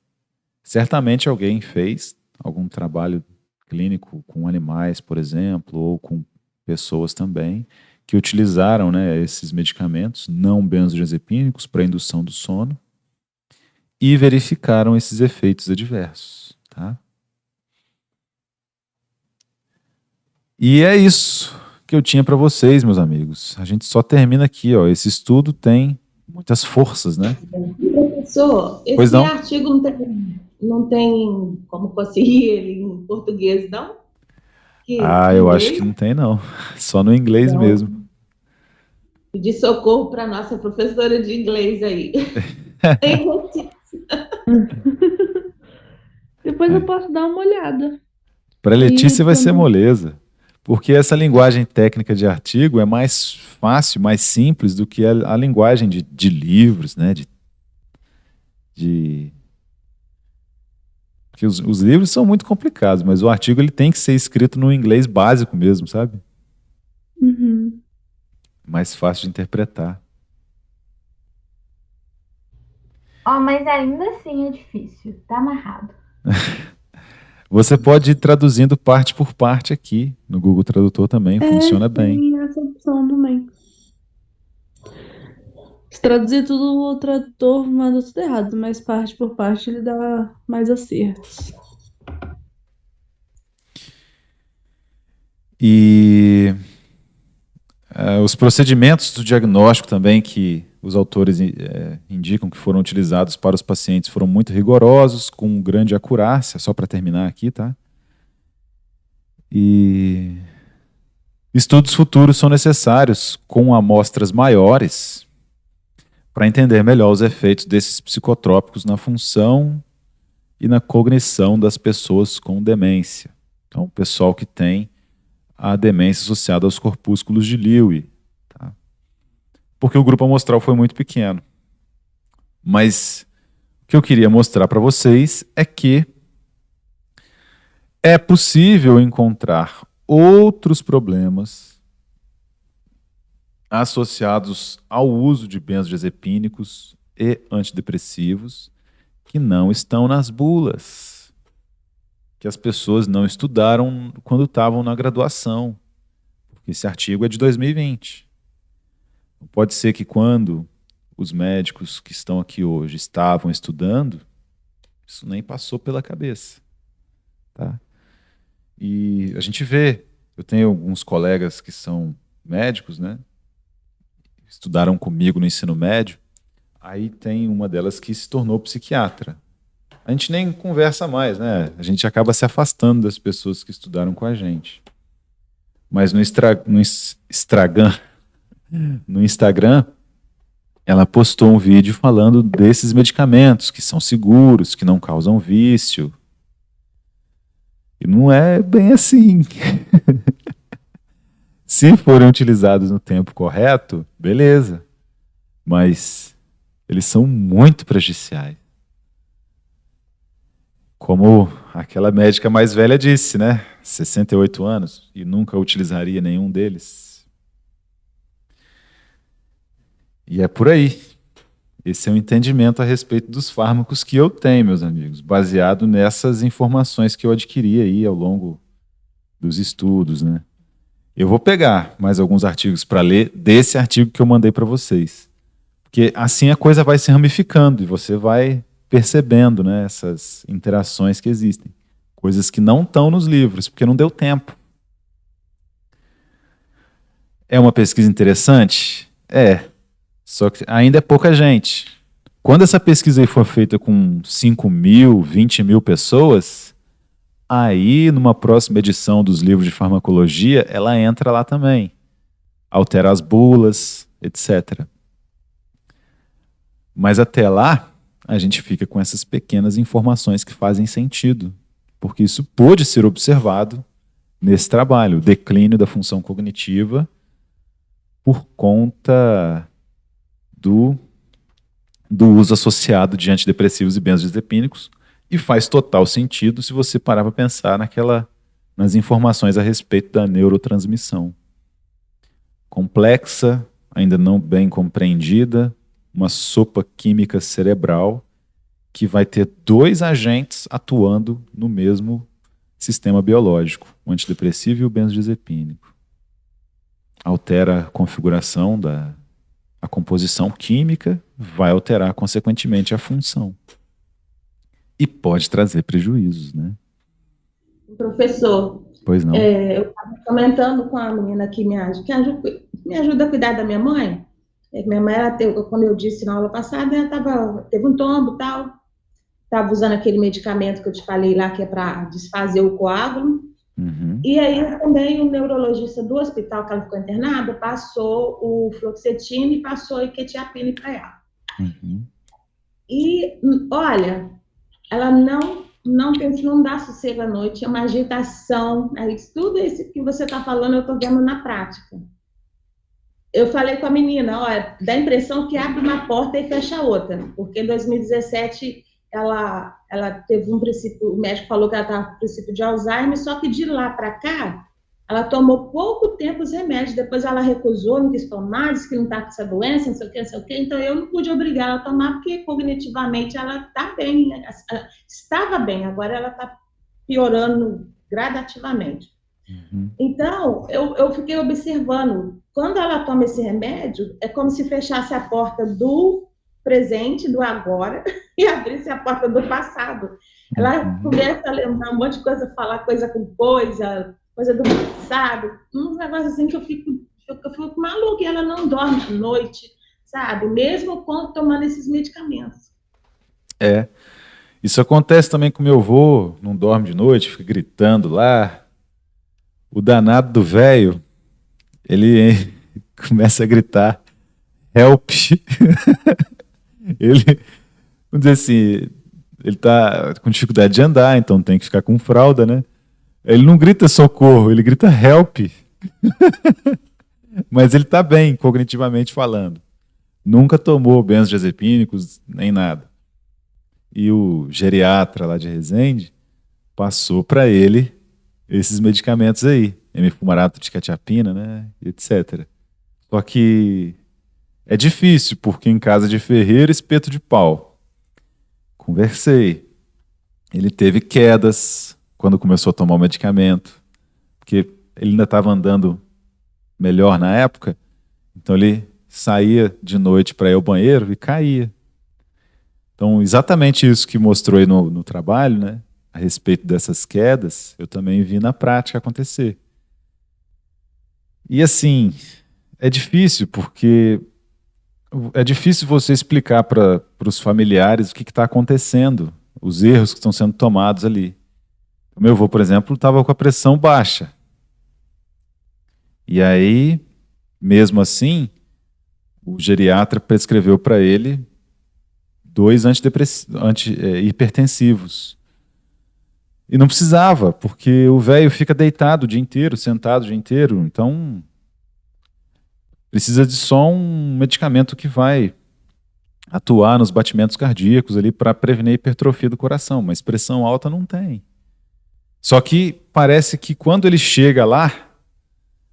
Certamente alguém fez algum trabalho clínico com animais, por exemplo, ou com pessoas também, que utilizaram, né, esses medicamentos não benzodiazepínicos para indução do sono e verificaram esses efeitos adversos. Tá? E é isso que eu tinha para vocês, meus amigos. A gente só termina aqui, ó. Esse estudo tem muitas forças, né?
Professor,
Pois
esse
não?
artigo não tem como conseguir ele em português, não?
Eu acho que não tem, não. Só no inglês
Então,
mesmo.
pedir socorro para nossa professora de inglês aí. Tem notícia.
Depois eu posso dar uma olhada.
Para Letícia vai ser
quando-
moleza. Porque essa linguagem técnica de artigo é mais fácil, mais simples do que a linguagem de livros, né? Porque os livros são muito complicados, mas o artigo ele tem que ser escrito no inglês básico mesmo, sabe?
Uhum.
Mais fácil de interpretar.
Mas ainda assim é difícil. Tá amarrado.
Você pode ir traduzindo parte por parte aqui. No Google Tradutor também funciona bem.
Tem essa opção também. Se traduzir tudo, o tradutor manda tudo errado, mas parte por parte ele dá mais acertos.
E os procedimentos do diagnóstico também que os autores indicam que foram utilizados para os pacientes foram muito rigorosos, com grande acurácia, só para terminar aqui, tá? E estudos futuros são necessários com amostras maiores para entender melhor os efeitos desses psicotrópicos na função e na cognição das pessoas com demência. Então, o pessoal que tem a demência associada aos corpúsculos de Lewy, tá? Porque o grupo amostral foi muito pequeno. Mas o que eu queria mostrar para vocês é que é possível encontrar outros problemas associados ao uso de benzodiazepínicos e antidepressivos que não estão nas bulas, que as pessoas não estudaram quando estavam na graduação, porque esse artigo é de 2020. Pode ser que quando os médicos que estão aqui hoje estavam estudando, isso nem passou pela cabeça, tá? E a gente vê, eu tenho alguns colegas que são médicos, né? Estudaram comigo no ensino médio. Aí tem uma delas que se tornou psiquiatra. A gente nem conversa mais, né? A gente acaba se afastando das pessoas que estudaram com a gente. Mas no Instagram, ela postou um vídeo falando desses medicamentos que são seguros, que não causam vício. E não é bem assim. Se forem utilizados no tempo correto, beleza. Mas eles são muito prejudiciais. Como aquela médica mais velha disse, né? 68 anos e nunca utilizaria nenhum deles. E é por aí. Esse é o entendimento a respeito dos fármacos que eu tenho, meus amigos, baseado nessas informações que eu adquiri aí ao longo dos estudos, né? Eu vou pegar mais alguns artigos para ler desse artigo que eu mandei para vocês. Porque assim a coisa vai se ramificando e você vai percebendo, né, essas interações que existem. Coisas que não estão nos livros, porque não deu tempo. É uma pesquisa interessante? É. Só que ainda é pouca gente. Quando essa pesquisa aí for feita com 5 mil, 20 mil pessoas, aí numa próxima edição dos livros de farmacologia, ela entra lá também. Altera as bulas, etc. Mas até lá, a gente fica com essas pequenas informações que fazem sentido. Porque isso pôde ser observado nesse trabalho, o declínio da função cognitiva por conta do uso associado de antidepressivos e benzodiazepínicos, e faz total sentido se você parar para pensar nas informações a respeito da neurotransmissão. Complexa, ainda não bem compreendida, uma sopa química cerebral que vai ter 2 agentes atuando no mesmo sistema biológico, o antidepressivo e o benzodiazepínico. Altera a configuração a composição química, vai alterar, consequentemente, a função. E pode trazer prejuízos, né?
Professor,
Pois não.
eu estava comentando com a menina que me ajuda a cuidar da minha mãe. Minha mãe, como eu disse na aula passada, ela teve um tombo e tal, estava usando aquele medicamento que eu te falei lá, que é para desfazer o coágulo.
Uhum.
E aí também o neurologista do hospital que ela ficou internada passou o fluoxetina e passou a quetiapina para ela.
Uhum.
E, olha, ela não dá sossego à noite, é uma agitação, tudo isso que você está falando eu estou vendo na prática. Eu falei com a menina, olha, dá a impressão que abre uma porta e fecha outra, porque em 2017 ela teve um princípio, o médico falou que ela estava com princípio de Alzheimer, só que de lá para cá, ela tomou pouco tempo os remédios, depois ela recusou, não quis tomar, disse que não está com essa doença, não sei o que, então eu não pude obrigar ela a tomar, porque cognitivamente ela está bem, estava bem, agora ela está piorando gradativamente.
Uhum.
Então, eu fiquei observando, quando ela toma esse remédio, é como se fechasse a porta do presente, do agora, e abrisse a porta do passado. Ela começa a lembrar um monte de coisa, falar coisa com coisa do passado, uns negócios assim que eu fico maluca, e ela não dorme à noite, sabe? Mesmo tomando esses medicamentos.
É. Isso acontece também com meu avô, não dorme de noite, fica gritando lá. O danado do velho, ele começa a gritar, help! Ele, vamos dizer assim, ele tá com dificuldade de andar, então tem que ficar com fralda, né? Ele não grita socorro, ele grita help! Mas ele tá bem, cognitivamente falando. nunca tomou benzodiazepínicos, nem nada. E o geriatra lá de Resende passou para ele esses medicamentos aí, hemifumarato de quetiapina, né, etc. Só que é difícil, porque em casa de ferreiro, espeto de pau. Conversei. Ele teve quedas quando começou a tomar o medicamento, porque ele ainda estava andando melhor na época, então ele saía de noite para ir ao banheiro e caía. Então, exatamente isso que mostrou aí no trabalho, né, a respeito dessas quedas, eu também vi na prática acontecer. E assim, é difícil, porque é difícil você explicar para os familiares o que está acontecendo, os erros que estão sendo tomados ali. O meu avô, por exemplo, estava com a pressão baixa. E aí, mesmo assim, o geriatra prescreveu para ele 2 hipertensivos. E não precisava, porque o velho fica deitado o dia inteiro, sentado o dia inteiro. Então, precisa de só um medicamento que vai atuar nos batimentos cardíacos ali para prevenir a hipertrofia do coração, mas pressão alta não tem. Só que parece que quando ele chega lá,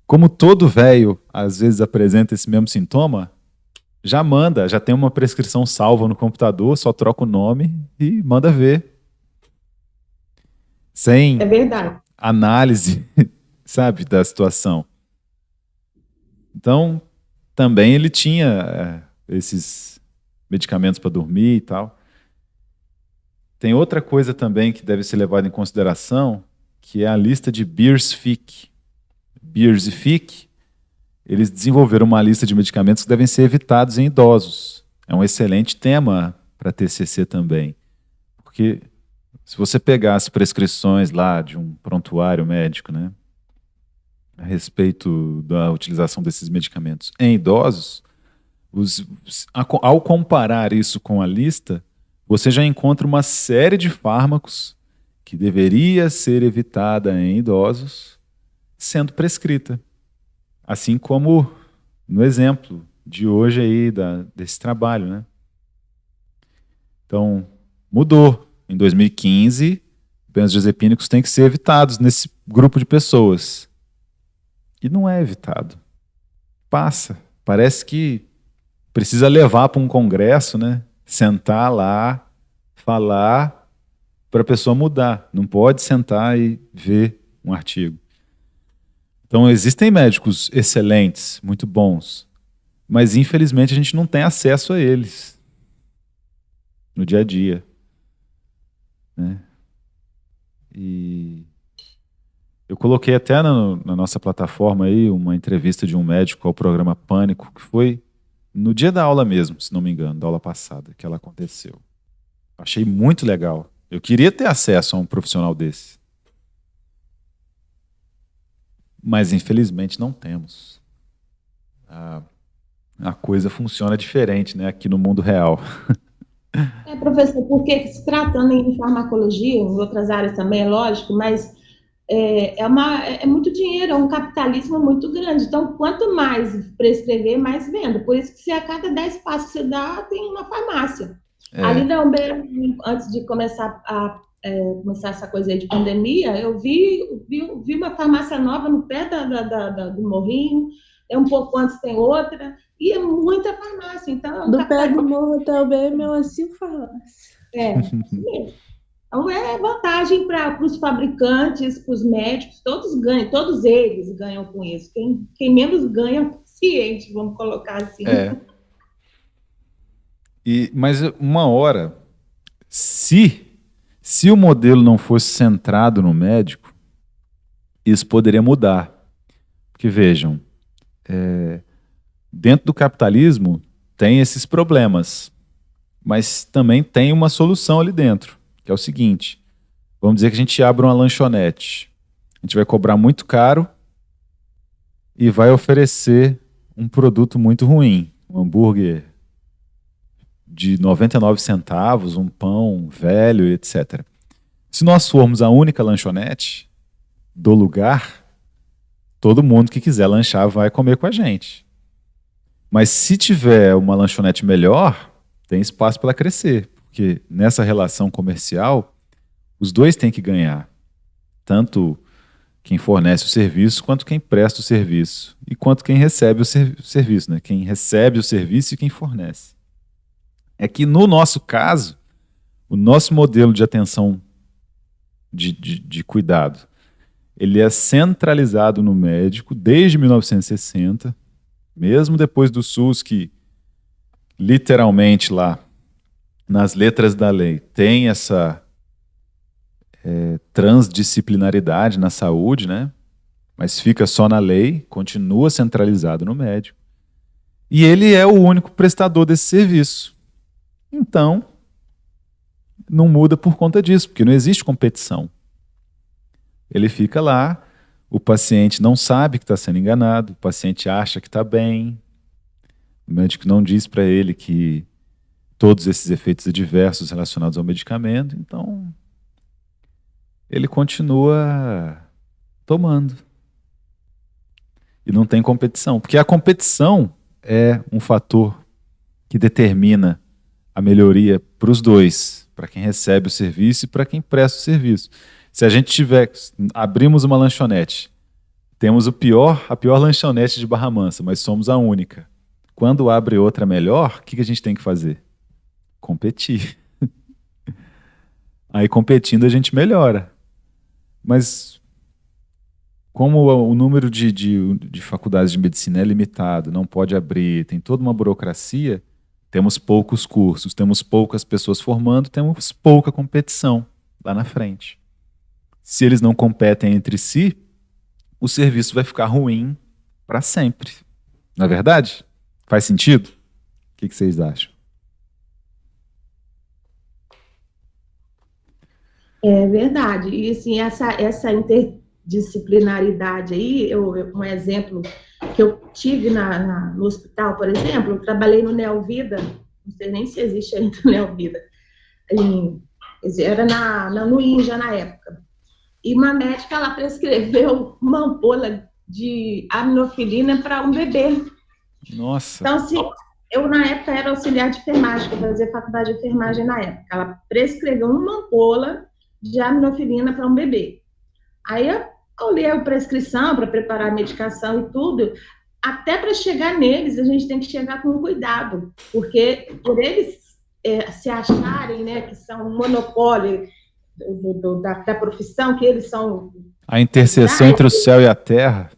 como todo velho às vezes apresenta esse mesmo sintoma, já tem uma prescrição salva no computador, só troca o nome e manda ver. Sem
É verdade.
análise, sabe, da situação. Então, também ele tinha esses medicamentos para dormir e tal. Tem outra coisa também que deve ser levada em consideração, que é a lista de Beers-Fick. Beers e Fick, eles desenvolveram uma lista de medicamentos que devem ser evitados em idosos. É um excelente tema para TCC também, porque se você pegar as prescrições lá de um prontuário médico, né, a respeito da utilização desses medicamentos em idosos, ao comparar isso com a lista, você já encontra uma série de fármacos que deveria ser evitada em idosos sendo prescrita. Assim como no exemplo de hoje aí desse trabalho, né? Então, mudou. Em 2015, benzodiazepínicos têm que ser evitados nesse grupo de pessoas. E não é evitado. Passa. Parece que precisa levar para um congresso, né? Sentar lá, falar para a pessoa mudar. Não pode sentar e ver um artigo. Então, existem médicos excelentes, muito bons, mas infelizmente a gente não tem acesso a eles no dia a dia, né? E eu coloquei até na nossa plataforma aí uma entrevista de um médico ao programa Pânico, que foi no dia da aula mesmo, se não me engano, da aula passada, que ela aconteceu. Achei muito legal. Eu queria ter acesso a um profissional desse. Mas, infelizmente, não temos. A coisa funciona diferente, né, aqui no mundo real.
Professor, porque se tratando em farmacologia, em outras áreas também, é lógico, mas é muito dinheiro, é um capitalismo muito grande. Então, quanto mais prescrever, mais venda. Por isso que se a cada 10 passos que você dá, tem uma farmácia. Ali na UB, antes de começar essa coisa aí de pandemia, eu vi uma farmácia nova no pé do morrinho, um pouco antes tem outra, e é muita farmácia. Então,
Do pé do morro até o bem, meu assim farmácia.
Isso mesmo. Então, é vantagem para os fabricantes, para os médicos, todos ganham, todos eles ganham com isso. Quem menos ganha é o paciente, vamos colocar assim.
Mas uma hora, se o modelo não fosse centrado no médico, isso poderia mudar. Porque vejam, dentro do capitalismo tem esses problemas, mas também tem uma solução ali dentro, que é o seguinte: vamos dizer que a gente abre uma lanchonete, a gente vai cobrar muito caro e vai oferecer um produto muito ruim, um hambúrguer de 99 centavos, um pão velho, etc. Se nós formos a única lanchonete do lugar, todo mundo que quiser lanchar vai comer com a gente. Mas se tiver uma lanchonete melhor, tem espaço para ela crescer. Porque nessa relação comercial, os dois têm que ganhar. Tanto quem fornece o serviço, quanto quem presta o serviço. E quanto quem recebe o serviço, né? Quem recebe o serviço e quem fornece. É que no nosso caso, o nosso modelo de atenção de cuidado, ele é centralizado no médico desde 1960, mesmo depois do SUS, que literalmente lá, nas letras da lei, tem essa transdisciplinaridade na saúde, né? Mas fica só na lei, continua centralizado no médico. E ele é o único prestador desse serviço. Então, não muda por conta disso, porque não existe competição. Ele fica lá, o paciente não sabe que está sendo enganado, o paciente acha que está bem, o médico não diz para ele que todos esses efeitos adversos relacionados ao medicamento, então ele continua tomando. E não tem competição, porque a competição é um fator que determina a melhoria para os dois, para quem recebe o serviço e para quem presta o serviço. Se a gente abrimos uma lanchonete, temos a pior lanchonete de Barra Mansa, mas somos a única. Quando abre outra melhor, o que a gente tem que fazer? Competir. Aí competindo a gente melhora. Mas como o número de faculdades de medicina é limitado, não pode abrir, tem toda uma burocracia, temos poucos cursos, temos poucas pessoas formando, temos pouca competição lá na frente. Se eles não competem entre si, o serviço vai ficar ruim para sempre. Não é verdade? Faz sentido? O que vocês acham?
É verdade. E assim, essa interdisciplinaridade aí, um exemplo que eu tive no hospital, por exemplo, eu trabalhei no Neovida, não sei nem se existe ainda o Neovida, era no INJA na época. E uma médica, ela prescreveu uma ampola de aminofilina para um bebê.
Nossa.
Então, assim, eu na época era auxiliar de enfermagem, eu fazia faculdade de enfermagem na época. Ela prescreveu uma ampola de aminofilina para um bebê. Aí eu olhei a prescrição para preparar a medicação e tudo. Até para chegar neles, a gente tem que chegar com cuidado, porque por eles se acharem, né, que são um monopólio da profissão, que eles são...
A interseção entre o céu e a terra.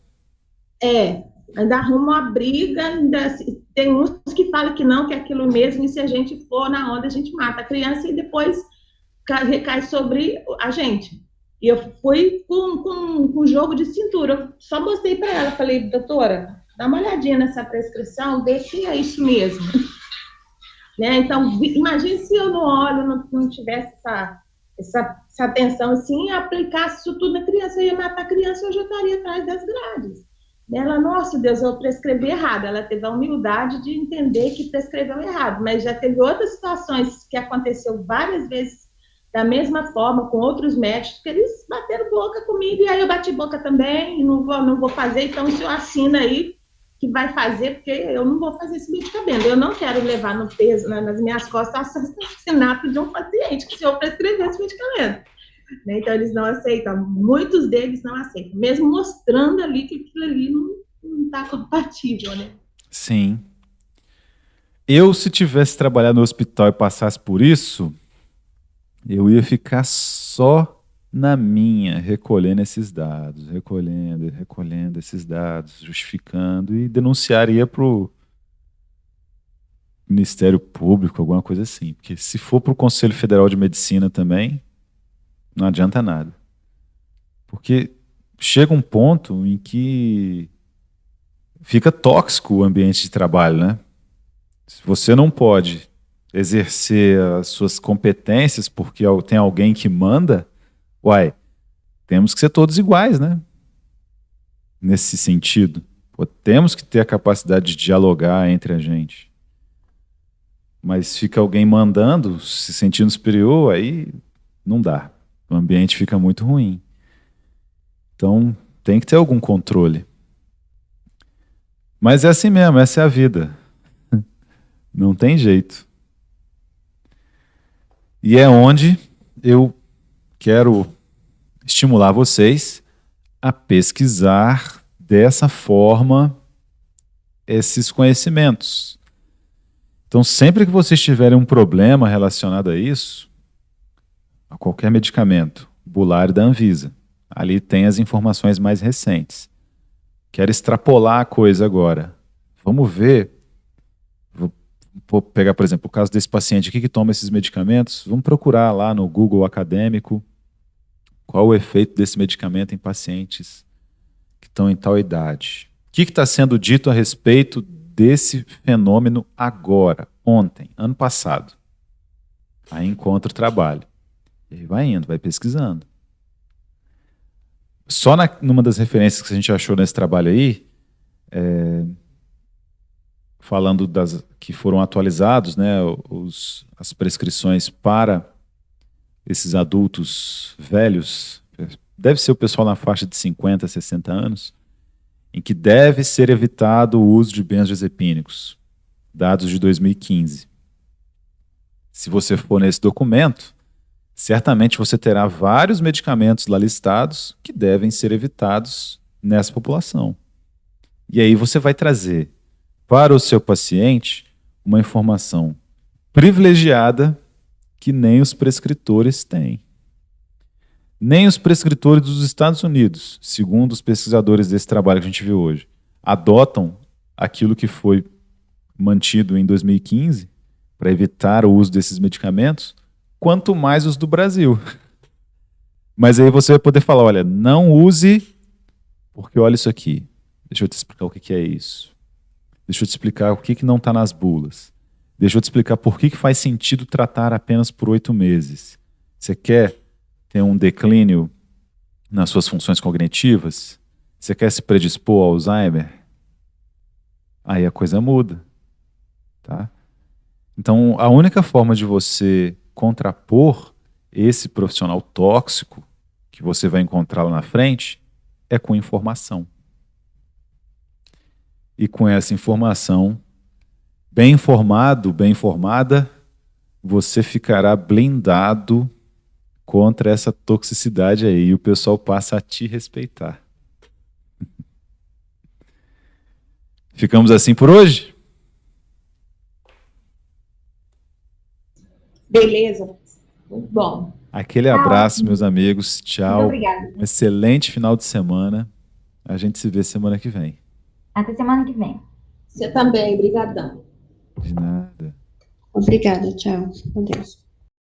Ainda arruma uma briga, tem uns que falam que não, que é aquilo mesmo, e se a gente for na onda, a gente mata a criança e depois recai sobre a gente. E eu fui com jogo de cintura, eu só mostrei para ela, falei, doutora, dá uma olhadinha nessa prescrição, vê se é isso mesmo. Né? Então, imagine se eu no óleo não tivesse essa atenção assim, e aplicasse isso tudo na criança, eu ia matar a criança, eu já estaria atrás das grades. Ela, nossa Deus, eu prescrevi errado. Ela teve a humildade de entender que prescreveu errado, mas já teve outras situações que aconteceu várias vezes da mesma forma, com outros médicos, que eles bateram boca comigo, e aí eu bati boca também, e não vou fazer, então o senhor assina aí que vai fazer, porque eu não vou fazer esse medicamento. Eu não quero levar no peso, nas minhas costas, o assassinato de um paciente que o senhor prescreveu esse medicamento. Então, eles não aceitam. Muitos deles não aceitam, mesmo mostrando ali que aquilo ali não está compatível, né?
Sim. Eu, se tivesse trabalhado no hospital e passasse por isso, eu ia ficar só na minha, recolhendo esses dados, recolhendo esses dados, justificando, e denunciaria para o Ministério Público, alguma coisa assim. Porque se for para o Conselho Federal de Medicina também, não adianta nada. Porque chega um ponto em que fica tóxico o ambiente de trabalho, né? Se você não pode exercer as suas competências porque tem alguém que manda, temos que ser todos iguais, né? Nesse sentido. Temos que ter a capacidade de dialogar entre a gente. Mas fica alguém mandando, se sentindo superior, aí não dá. O ambiente fica muito ruim. Então, tem que ter algum controle. Mas é assim mesmo, essa é a vida. Não tem jeito. E é onde eu quero estimular vocês a pesquisar dessa forma esses conhecimentos. Então, sempre que vocês tiverem um problema relacionado a isso, a qualquer medicamento, bular da Anvisa, ali tem as informações mais recentes. Quero extrapolar a coisa agora. Vamos ver. Vou pegar, por exemplo, o caso desse paciente aqui que toma esses medicamentos. Vamos procurar lá no Google acadêmico qual o efeito desse medicamento em pacientes que estão em tal idade. O que está sendo dito a respeito desse fenômeno agora, ontem, ano passado? Aí encontra o trabalho. E aí vai indo, vai pesquisando. Só numa das referências que a gente achou nesse trabalho aí, falando das que foram atualizados, né, as prescrições para esses adultos velhos, deve ser o pessoal na faixa de 50, 60 anos, em que deve ser evitado o uso de benzodiazepínicos, dados de 2015. Se você for nesse documento, certamente você terá vários medicamentos lá listados que devem ser evitados nessa população. E aí você vai trazer para o seu paciente uma informação privilegiada que nem os prescritores têm. Nem os prescritores dos Estados Unidos, segundo os pesquisadores desse trabalho que a gente viu hoje, adotam aquilo que foi mantido em 2015 para evitar o uso desses medicamentos, quanto mais os do Brasil. Mas aí você vai poder falar, olha, não use, porque olha isso aqui. Deixa eu te explicar o que é isso. Deixa eu te explicar o que não está nas bulas. Deixa eu te explicar por que faz sentido tratar apenas por 8 meses. Você quer ter um declínio nas suas funções cognitivas? Você quer se predispor ao Alzheimer? Aí a coisa muda. Tá? Então, a única forma de você contrapor esse profissional tóxico que você vai encontrar lá na frente é com informação. E com essa informação, bem informado, bem informada, você ficará blindado contra essa toxicidade aí e o pessoal passa a te respeitar. Ficamos assim por hoje?
Beleza. Muito bom.
Aquele abraço, meus amigos. Tchau.
Muito obrigada.
Um excelente final de semana. A gente se vê semana que vem.
Até semana que vem.
Você também, brigadão.
De nada.
Obrigada, tchau. Adeus.